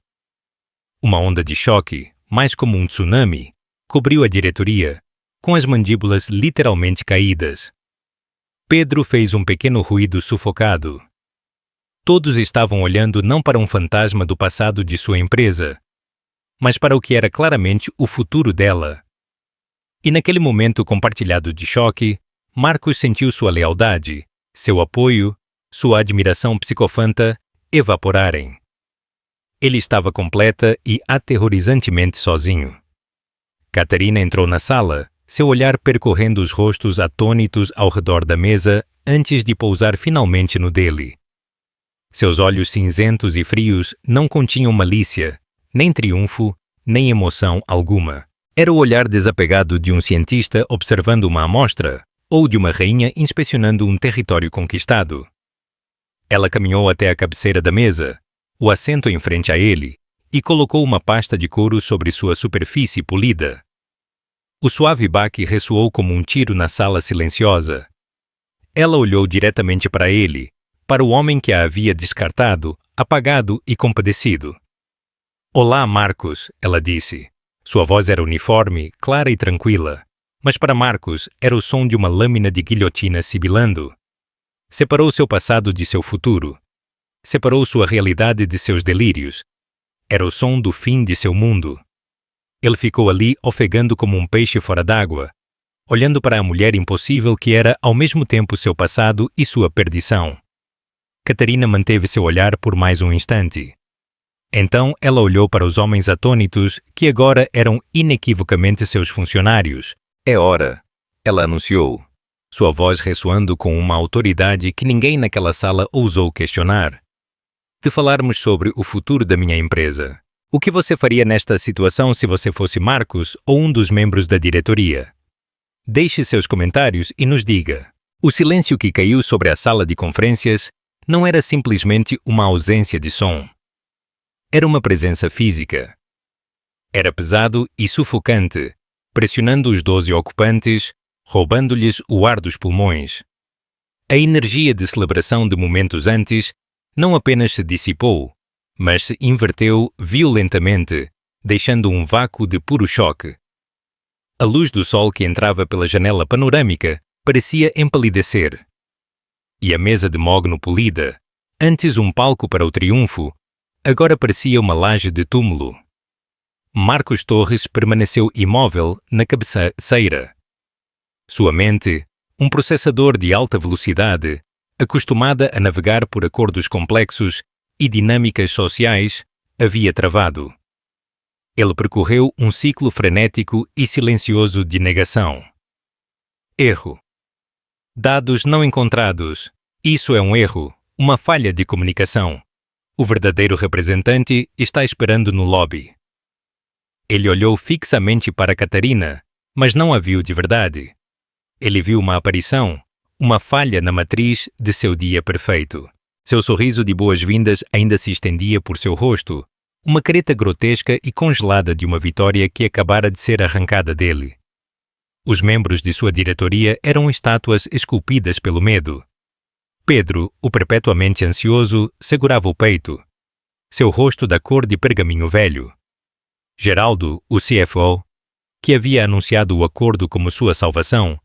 Uma onda de choque, mais como um tsunami, cobriu a diretoria, com as mandíbulas literalmente caídas. Pedro fez um pequeno ruído sufocado. Todos estavam olhando não para um fantasma do passado de sua empresa, mas para o que era claramente o futuro dela. E naquele momento compartilhado de choque, Marcos sentiu sua lealdade, seu apoio, sua admiração psicofanta evaporarem. Ele estava completa e aterrorizantemente sozinho. Catarina entrou na sala, seu olhar percorrendo os rostos atônitos ao redor da mesa antes de pousar finalmente no dele. Seus olhos cinzentos e frios não continham malícia, nem triunfo, nem emoção alguma. Era o olhar desapegado de um cientista observando uma amostra ou de uma rainha inspecionando um território conquistado. Ela caminhou até a cabeceira da mesa, o assento em frente a ele, e colocou uma pasta de couro sobre sua superfície polida. O suave baque ressoou como um tiro na sala silenciosa. Ela olhou diretamente para ele, para o homem que a havia descartado, apagado e compadecido. Olá, Marcos, ela disse. Sua voz era uniforme, clara e tranquila, mas para Marcos era o som de uma lâmina de guilhotina sibilando. Separou seu passado de seu futuro. Separou sua realidade de seus delírios. Era o som do fim de seu mundo. Ele ficou ali ofegando como um peixe fora d'água, olhando para a mulher impossível que era ao mesmo tempo seu passado e sua perdição. Catarina manteve seu olhar por mais um instante. Então ela olhou para os homens atônitos que agora eram inequivocamente seus funcionários. É hora, ela anunciou, sua voz ressoando com uma autoridade que ninguém naquela sala ousou questionar. De falarmos sobre o futuro da minha empresa. O que você faria nesta situação se você fosse Marcos ou um dos membros da diretoria? Deixe seus comentários e nos diga. O silêncio que caiu sobre a sala de conferências não era simplesmente uma ausência de som. Era uma presença física. Era pesado e sufocante, pressionando os 12 ocupantes, roubando-lhes o ar dos pulmões. A energia de celebração de momentos antes não apenas se dissipou, mas se inverteu violentamente, deixando um vácuo de puro choque. A luz do sol que entrava pela janela panorâmica parecia empalidecer. E a mesa de mogno polida, antes um palco para o triunfo, agora parecia uma laje de túmulo. Marcos Torres permaneceu imóvel na cabeceira. Sua mente, um processador de alta velocidade, acostumada a navegar por acordos complexos e dinâmicas sociais, havia travado. Ele percorreu um ciclo frenético e silencioso de negação. Erro. Dados não encontrados. Isso é um erro, uma falha de comunicação. O verdadeiro representante está esperando no lobby. Ele olhou fixamente para Catarina, mas não a viu de verdade. Ele viu uma aparição, uma falha na matriz de seu dia perfeito. Seu sorriso de boas-vindas ainda se estendia por seu rosto, uma careta grotesca e congelada de uma vitória que acabara de ser arrancada dele. Os membros de sua diretoria eram estátuas esculpidas pelo medo. Pedro, o perpetuamente ansioso, segurava o peito, seu rosto da cor de pergaminho velho. Geraldo, o CFO, que havia anunciado o acordo como sua salvação,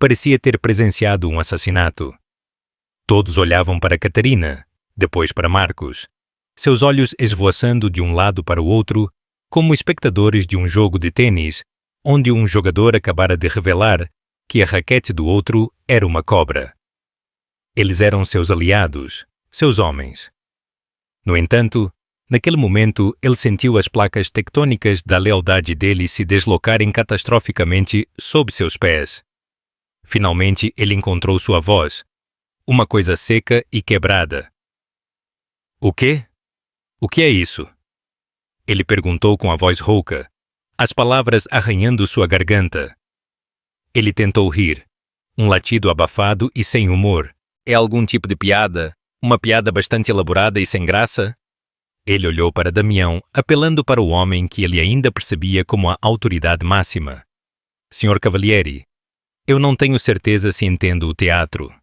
parecia ter presenciado um assassinato. Todos olhavam para Catarina, depois para Marcos, seus olhos esvoaçando de um lado para o outro, como espectadores de um jogo de tênis, onde um jogador acabara de revelar que a raquete do outro era uma cobra. Eles eram seus aliados, seus homens. No entanto, naquele momento ele sentiu as placas tectônicas da lealdade dele se deslocarem catastroficamente sob seus pés. Finalmente ele encontrou sua voz, uma coisa seca e quebrada. O quê? O que é isso? Ele perguntou com a voz rouca, as palavras arranhando sua garganta. Ele tentou rir, um latido abafado e sem humor. É algum tipo de piada? Uma piada bastante elaborada e sem graça? Ele olhou para Damião, apelando para o homem que ele ainda percebia como a autoridade máxima. Sr. Cavalieri, eu não tenho certeza se entendo o teatro.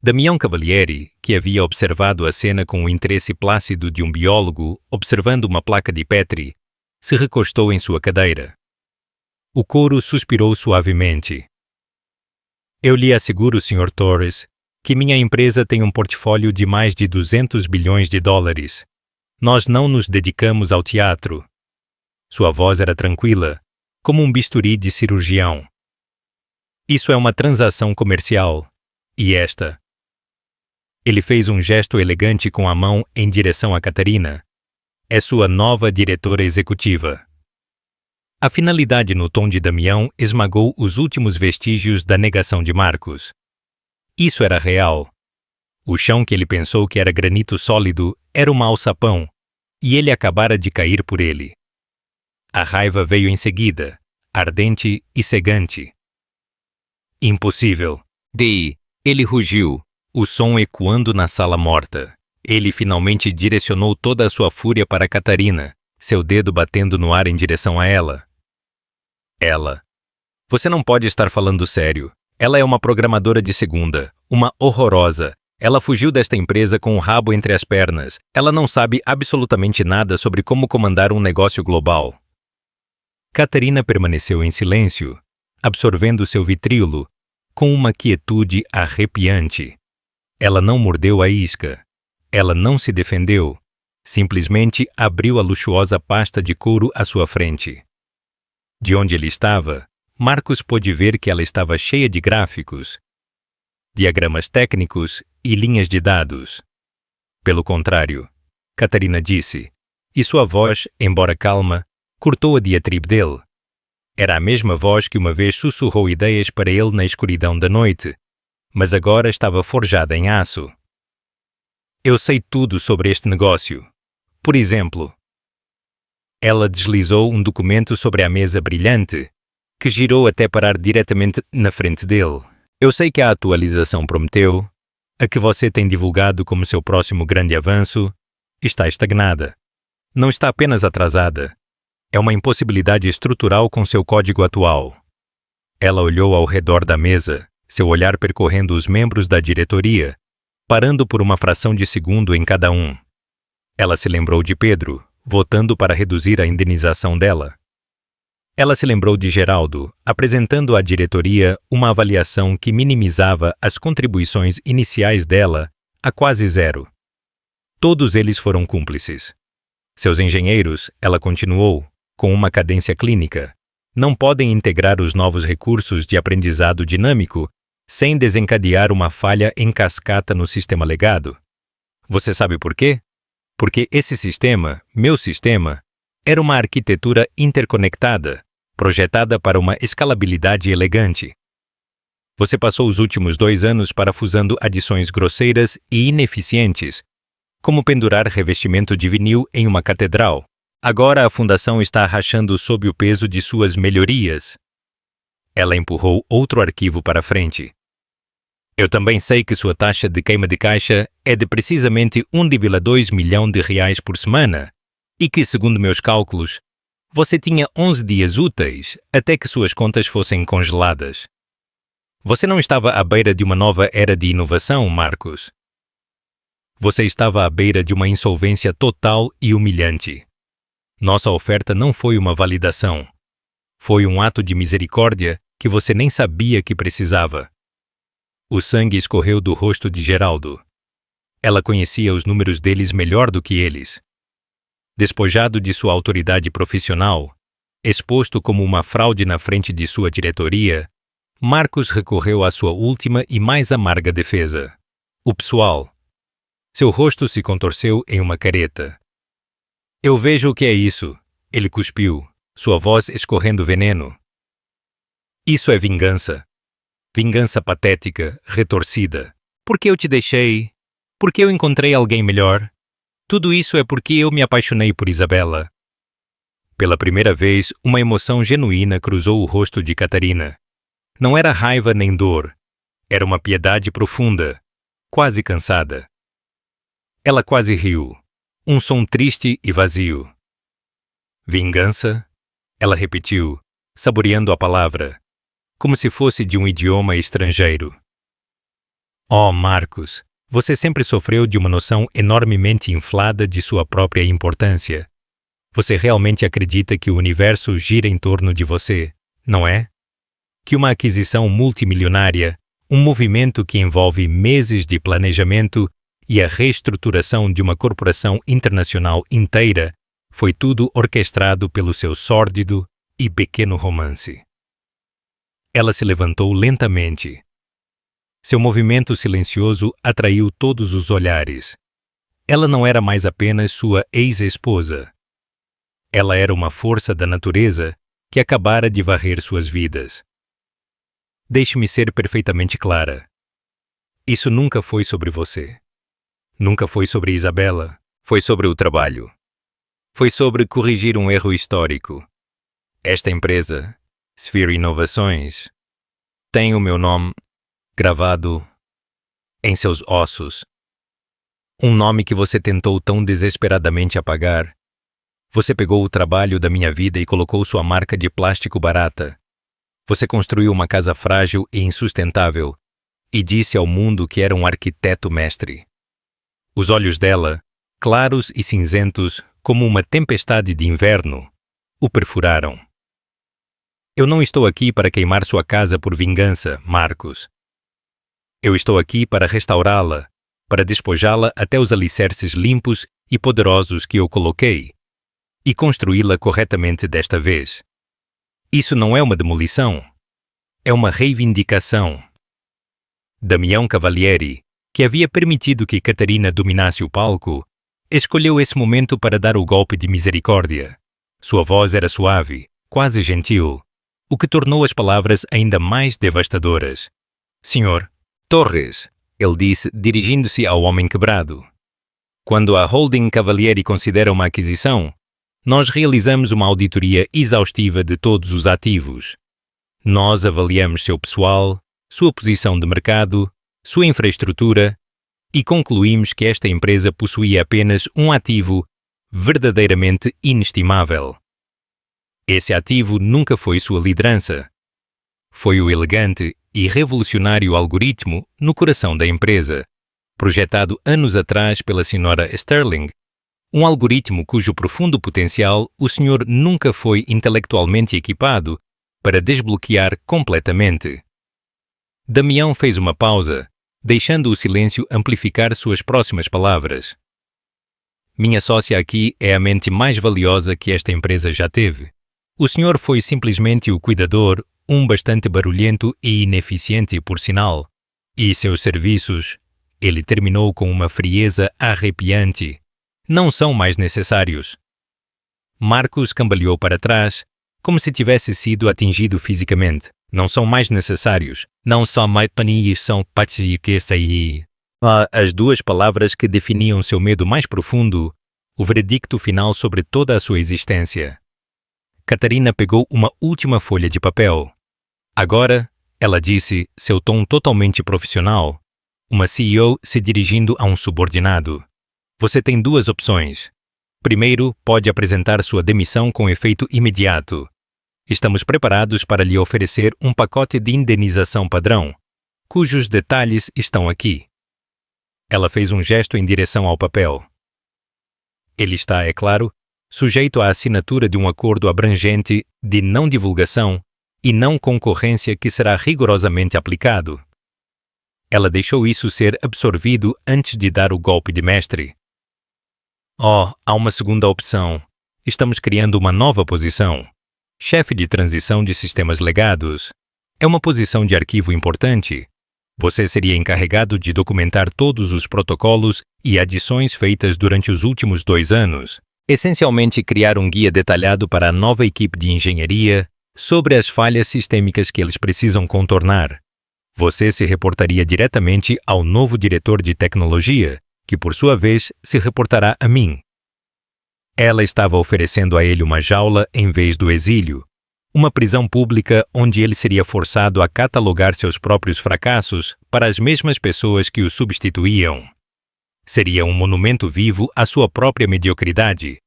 Damião Cavalieri, que havia observado a cena com o interesse plácido de um biólogo observando uma placa de Petri, se recostou em sua cadeira. O couro suspirou suavemente. Eu lhe asseguro, Sr. Torres, que minha empresa tem um portfólio de mais de 200 bilhões de dólares. Nós não nos dedicamos ao teatro. Sua voz era tranquila, como um bisturi de cirurgião. Isso é uma transação comercial. E esta? Ele fez um gesto elegante com a mão em direção a Catarina. É sua nova diretora executiva. A finalidade no tom de Damião esmagou os últimos vestígios da negação de Marcos. Isso era real. O chão que ele pensou que era granito sólido era um alçapão, e ele acabara de cair por ele. A raiva veio em seguida, ardente e cegante. Impossível. Ele rugiu, o som ecoando na sala morta. Ele finalmente direcionou toda a sua fúria para Catarina, seu dedo batendo no ar em direção a ela. Ela. Você não pode estar falando sério. Ela é uma programadora de segunda, uma horrorosa. Ela fugiu desta empresa com o rabo entre as pernas. Ela não sabe absolutamente nada sobre como comandar um negócio global. Catarina permaneceu em silêncio, absorvendo seu vitríolo, com uma quietude arrepiante. Ela não mordeu a isca. Ela não se defendeu. Simplesmente abriu a luxuosa pasta de couro à sua frente. De onde ele estava, Marcos pôde ver que ela estava cheia de gráficos, diagramas técnicos e linhas de dados. Pelo contrário, Catarina disse, e sua voz, embora calma, cortou a diatribe dele. Era a mesma voz que uma vez sussurrou ideias para ele na escuridão da noite, mas agora estava forjada em aço. Eu sei tudo sobre este negócio. Por exemplo, ela deslizou um documento sobre a mesa brilhante, que girou até parar diretamente na frente dele. Eu sei que a atualização Prometeu, a que você tem divulgado como seu próximo grande avanço, está estagnada. Não está apenas atrasada. É uma impossibilidade estrutural com seu código atual. Ela olhou ao redor da mesa, seu olhar percorrendo os membros da diretoria, parando por uma fração de segundo em cada um. Ela se lembrou de Pedro, votando para reduzir a indenização dela. Ela se lembrou de Geraldo, apresentando à diretoria uma avaliação que minimizava as contribuições iniciais dela a quase zero. Todos eles foram cúmplices. Seus engenheiros, ela continuou, com uma cadência clínica, não podem integrar os novos recursos de aprendizado dinâmico sem desencadear uma falha em cascata no sistema legado. Você sabe por quê? Porque esse sistema, meu sistema, era uma arquitetura interconectada, projetada para uma escalabilidade elegante. Você passou os últimos 2 anos parafusando adições grosseiras e ineficientes, como pendurar revestimento de vinil em uma catedral. Agora a fundação está rachando sob o peso de suas melhorias. Ela empurrou outro arquivo para frente. Eu também sei que sua taxa de queima de caixa é de precisamente 1,2 milhão de reais por semana e que, segundo meus cálculos, você tinha 11 dias úteis até que suas contas fossem congeladas. Você não estava à beira de uma nova era de inovação, Marcos. Você estava à beira de uma insolvência total e humilhante. Nossa oferta não foi uma validação. Foi um ato de misericórdia que você nem sabia que precisava. O sangue escorreu do rosto de Geraldo. Ela conhecia os números deles melhor do que eles. Despojado de sua autoridade profissional, exposto como uma fraude na frente de sua diretoria, Marcos recorreu à sua última e mais amarga defesa: o pessoal. Seu rosto se contorceu em uma careta. Eu vejo o que é isso, ele cuspiu, sua voz escorrendo veneno. Isso é vingança. Vingança patética, retorcida. Porque eu te deixei? Porque eu encontrei alguém melhor? Tudo isso é porque eu me apaixonei por Isabela. Pela primeira vez, uma emoção genuína cruzou o rosto de Catarina. Não era raiva nem dor. Era uma piedade profunda, quase cansada. Ela quase riu. Um som triste e vazio. Vingança? Ela repetiu, saboreando a palavra, como se fosse de um idioma estrangeiro. Oh, Marcos, você sempre sofreu de uma noção enormemente inflada de sua própria importância. Você realmente acredita que o universo gira em torno de você, não é? Que uma aquisição multimilionária, um movimento que envolve meses de planejamento e a reestruturação de uma corporação internacional inteira, foi tudo orquestrado pelo seu sórdido e pequeno romance. Ela se levantou lentamente. Seu movimento silencioso atraiu todos os olhares. Ela não era mais apenas sua ex-esposa. Ela era uma força da natureza que acabara de varrer suas vidas. Deixe-me ser perfeitamente clara. Isso nunca foi sobre você. Nunca foi sobre Isabela. Foi sobre o trabalho. Foi sobre corrigir um erro histórico. Esta empresa, Sphere Inovações, tem o meu nome gravado em seus ossos. Um nome que você tentou tão desesperadamente apagar. Você pegou o trabalho da minha vida e colocou sua marca de plástico barata. Você construiu uma casa frágil e insustentável e disse ao mundo que era um arquiteto mestre. Os olhos dela, claros e cinzentos como uma tempestade de inverno, o perfuraram. Eu não estou aqui para queimar sua casa por vingança, Marcos. Eu estou aqui para restaurá-la, para despojá-la até os alicerces limpos e poderosos que eu coloquei, e construí-la corretamente desta vez. Isso não é uma demolição, é uma reivindicação. Damião Cavalieri, que havia permitido que Catarina dominasse o palco, escolheu esse momento para dar o golpe de misericórdia. Sua voz era suave, quase gentil, o que tornou as palavras ainda mais devastadoras. Senhor Torres, ele disse, dirigindo-se ao homem quebrado. Quando a Holding Cavalieri considera uma aquisição, nós realizamos uma auditoria exaustiva de todos os ativos. Nós avaliamos seu pessoal, sua posição de mercado, sua infraestrutura e concluímos que esta empresa possuía apenas um ativo verdadeiramente inestimável. Esse ativo nunca foi sua liderança. Foi o elegante e revolucionário algoritmo no coração da empresa, projetado anos atrás pela Sra. Sterling, um algoritmo cujo profundo potencial o senhor nunca foi intelectualmente equipado para desbloquear completamente. Damião fez uma pausa, deixando o silêncio amplificar suas próximas palavras. Minha sócia aqui é a mente mais valiosa que esta empresa já teve. O senhor foi simplesmente o cuidador, um bastante barulhento e ineficiente por sinal. E seus serviços, ele terminou com uma frieza arrepiante, não são mais necessários. Marcos cambaleou para trás, como se tivesse sido atingido fisicamente. Não são mais necessários. Não são mais panis, são patsiques aí. As duas palavras que definiam seu medo mais profundo, o veredicto final sobre toda a sua existência. Catarina pegou uma última folha de papel. Agora, ela disse, seu tom totalmente profissional, uma CEO se dirigindo a um subordinado. Você tem duas opções. Primeiro, pode apresentar sua demissão com efeito imediato. Estamos preparados para lhe oferecer um pacote de indenização padrão, cujos detalhes estão aqui. Ela fez um gesto em direção ao papel. Ele está, é claro, sujeito à assinatura de um acordo abrangente de não divulgação e não concorrência que será rigorosamente aplicado. Ela deixou isso ser absorvido antes de dar o golpe de mestre. Há uma segunda opção. Estamos criando uma nova posição. Chefe de transição de sistemas legados. É uma posição de arquivo importante. Você seria encarregado de documentar todos os protocolos e adições feitas durante os últimos 2 anos. Essencialmente criar um guia detalhado para a nova equipe de engenharia sobre as falhas sistêmicas que eles precisam contornar. Você se reportaria diretamente ao novo diretor de tecnologia, que por sua vez se reportará a mim. Ela estava oferecendo a ele uma jaula em vez do exílio, uma prisão pública onde ele seria forçado a catalogar seus próprios fracassos para as mesmas pessoas que o substituíam. Seria um monumento vivo à sua própria mediocridade,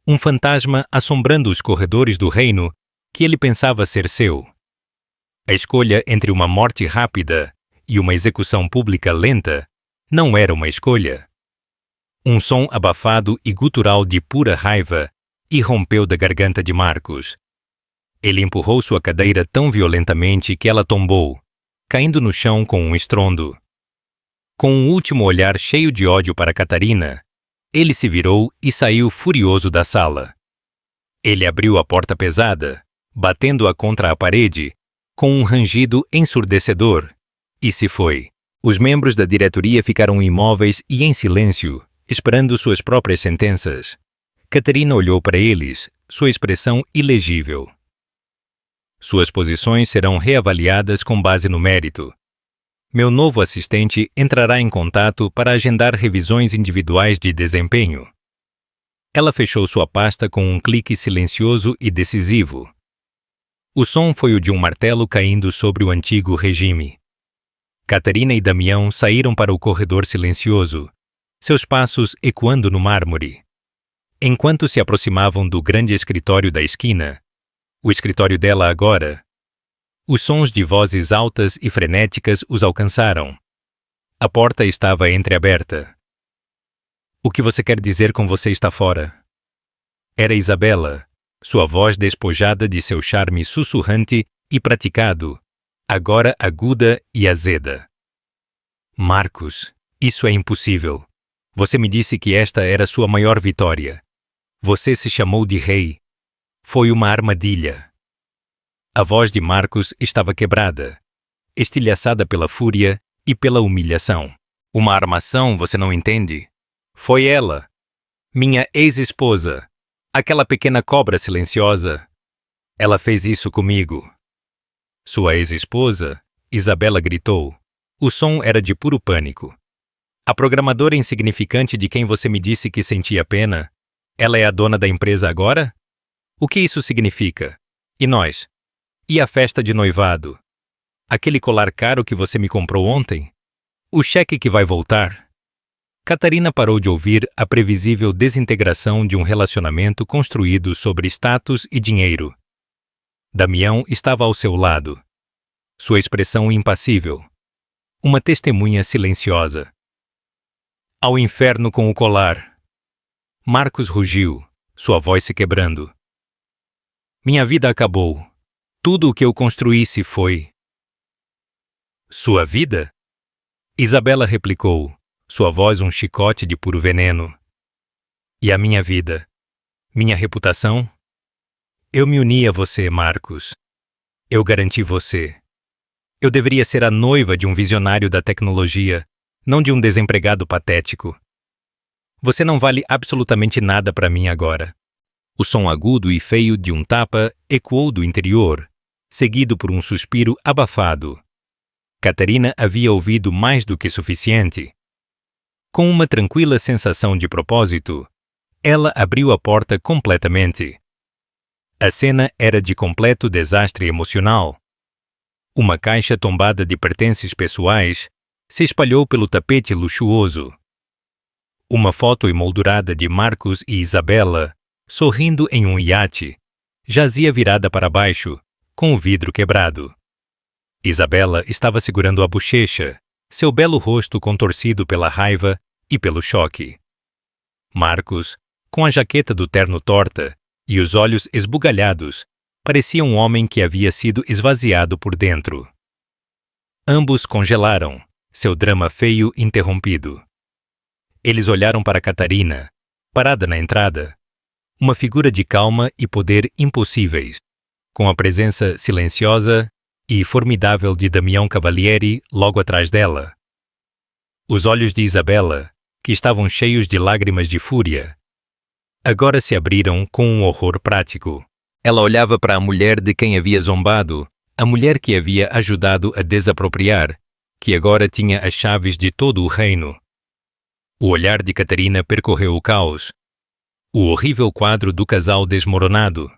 um fantasma assombrando os corredores do reino que ele pensava ser seu. A escolha entre uma morte rápida e uma execução pública lenta não era uma escolha. Um som abafado e gutural de pura raiva irrompeu da garganta de Marcus. Ele empurrou sua cadeira tão violentamente que ela tombou, caindo no chão com um estrondo. Com um último olhar cheio de ódio para Catarina, ele se virou e saiu furioso da sala. Ele abriu a porta pesada, batendo-a contra a parede, com um rangido ensurdecedor, e se foi. Os membros da diretoria ficaram imóveis e em silêncio, esperando suas próprias sentenças. Catarina olhou para eles, sua expressão ilegível. Suas posições serão reavaliadas com base no mérito. Meu novo assistente entrará em contato para agendar revisões individuais de desempenho. Ela fechou sua pasta com um clique silencioso e decisivo. O som foi o de um martelo caindo sobre o antigo regime. Catarina e Damião saíram para o corredor silencioso, seus passos ecoando no mármore. Enquanto se aproximavam do grande escritório da esquina, o escritório dela agora, os sons de vozes altas e frenéticas os alcançaram. A porta estava entreaberta. O que você quer dizer com você está fora? Era Isabela, sua voz despojada de seu charme sussurrante e praticado, agora aguda e azeda. Marcus, isso é impossível. Você me disse que esta era sua maior vitória. Você se chamou de rei. Foi uma armadilha. A voz de Marcus estava quebrada, estilhaçada pela fúria e pela humilhação. Uma armação, você não entende? Foi ela, minha ex-esposa, aquela pequena cobra silenciosa. Ela fez isso comigo. Sua ex-esposa, Isabela gritou. O som era de puro pânico. A programadora insignificante de quem você me disse que sentia pena, ela é a dona da empresa agora? O que isso significa? E nós? E a festa de noivado? Aquele colar caro que você me comprou ontem? O cheque que vai voltar? Catarina parou de ouvir a previsível desintegração de um relacionamento construído sobre status e dinheiro. Damião estava ao seu lado. Sua expressão impassível. Uma testemunha silenciosa. Ao inferno com o colar! Marcus rugiu, sua voz se quebrando. Minha vida acabou. Tudo o que eu construí se foi. Sua vida? Isabela replicou, sua voz um chicote de puro veneno. E a minha vida? Minha reputação? Eu me uni a você, Marcus. Eu garanti você. Eu deveria ser a noiva de um visionário da tecnologia, não de um desempregado patético. Você não vale absolutamente nada para mim agora. O som agudo e feio de um tapa ecoou do interior, seguido por um suspiro abafado. Catarina havia ouvido mais do que suficiente. Com uma tranquila sensação de propósito, ela abriu a porta completamente. A cena era de completo desastre emocional. Uma caixa tombada de pertences pessoais se espalhou pelo tapete luxuoso. Uma foto emoldurada de Marcus e Isabela, sorrindo em um iate, jazia virada para baixo, com o vidro quebrado. Isabela estava segurando a bochecha, seu belo rosto contorcido pela raiva e pelo choque. Marcus, com a jaqueta do terno torta e os olhos esbugalhados, parecia um homem que havia sido esvaziado por dentro. Ambos congelaram, seu drama feio interrompido. Eles olharam para Catarina, parada na entrada, uma figura de calma e poder impossíveis, com a presença silenciosa e formidável de Damião Cavalieri logo atrás dela. Os olhos de Isabela, que estavam cheios de lágrimas de fúria, agora se abriram com um horror prático. Ela olhava para a mulher de quem havia zombado, a mulher que havia ajudado a desapropriar, que agora tinha as chaves de todo o reino. O olhar de Catarina percorreu o caos, o horrível quadro do casal desmoronado.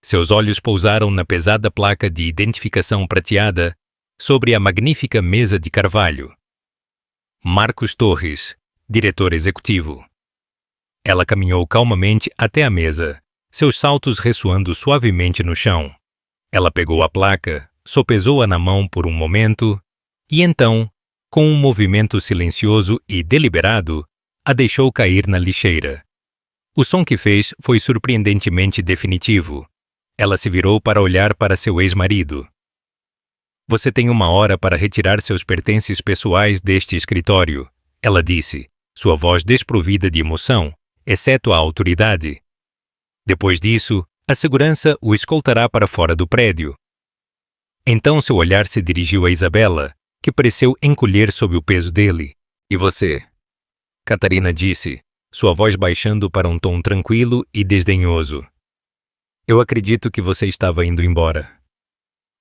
Seus olhos pousaram na pesada placa de identificação prateada sobre a magnífica mesa de carvalho. Marcus Torres, diretor executivo. Ela caminhou calmamente até a mesa, seus saltos ressoando suavemente no chão. Ela pegou a placa, sopesou-a na mão por um momento E então, com um movimento silencioso e deliberado, a deixou cair na lixeira. O som que fez foi surpreendentemente definitivo. Ela se virou para olhar para seu ex-marido. Você tem 1 hora para retirar seus pertences pessoais deste escritório, ela disse, sua voz desprovida de emoção, exceto a autoridade. Depois disso, a segurança o escoltará para fora do prédio. Então seu olhar se dirigiu a Isabela, que pareceu encolher sob o peso dele. E você? Catarina disse, sua voz baixando para um tom tranquilo e desdenhoso. Eu acredito que você estava indo embora.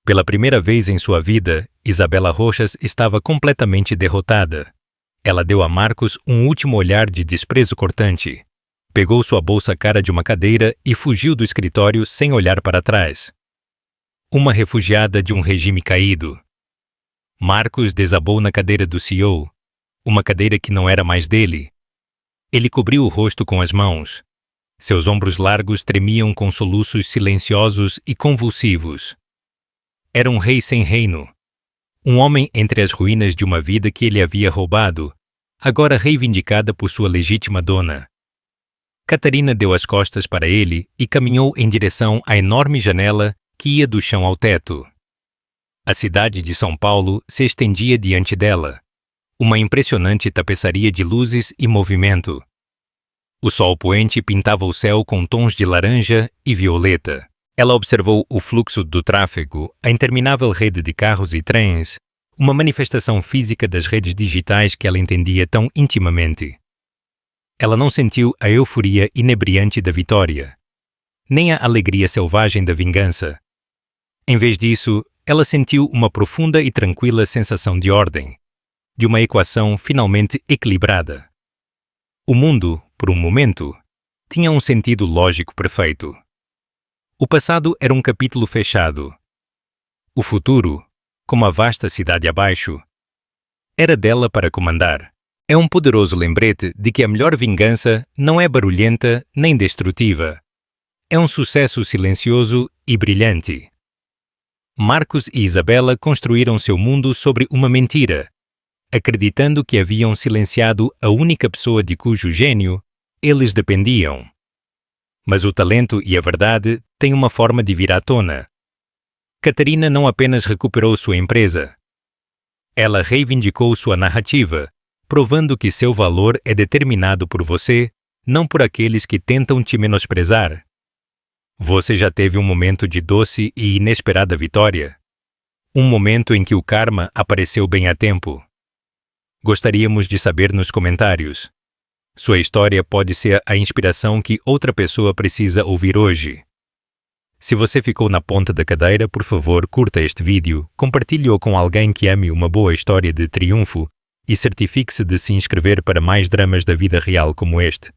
Pela primeira vez em sua vida, Isabela Roxas estava completamente derrotada. Ela deu a Marcos um último olhar de desprezo cortante. Pegou sua bolsa cara de uma cadeira e fugiu do escritório sem olhar para trás. Uma refugiada de um regime caído. Marcos desabou na cadeira do CEO, uma cadeira que não era mais dele. Ele cobriu o rosto com as mãos. Seus ombros largos tremiam com soluços silenciosos e convulsivos. Era um rei sem reino. Um homem entre as ruínas de uma vida que ele havia roubado, agora reivindicada por sua legítima dona. Catarina deu as costas para ele e caminhou em direção à enorme janela que ia do chão ao teto. A cidade de São Paulo se estendia diante dela, uma impressionante tapeçaria de luzes e movimento. O sol poente pintava o céu com tons de laranja e violeta. Ela observou o fluxo do tráfego, a interminável rede de carros e trens, uma manifestação física das redes digitais que ela entendia tão intimamente. Ela não sentiu a euforia inebriante da vitória, nem a alegria selvagem da vingança. Em vez disso, ela sentiu uma profunda e tranquila sensação de ordem, de uma equação finalmente equilibrada. O mundo, por um momento, tinha um sentido lógico perfeito. O passado era um capítulo fechado. O futuro, como a vasta cidade abaixo, era dela para comandar. É um poderoso lembrete de que a melhor vingança não é barulhenta nem destrutiva. É um sucesso silencioso e brilhante. Marcos e Isabela construíram seu mundo sobre uma mentira, acreditando que haviam silenciado a única pessoa de cujo gênio eles dependiam. Mas o talento e a verdade têm uma forma de vir à tona. Catarina não apenas recuperou sua empresa. Ela reivindicou sua narrativa, provando que seu valor é determinado por você, não por aqueles que tentam te menosprezar. Você já teve um momento de doce e inesperada vitória? Um momento em que o karma apareceu bem a tempo? Gostaríamos de saber nos comentários. Sua história pode ser a inspiração que outra pessoa precisa ouvir hoje. Se você ficou na ponta da cadeira, por favor, curta este vídeo, compartilhe-o com alguém que ame uma boa história de triunfo e certifique-se de se inscrever para mais dramas da vida real como este.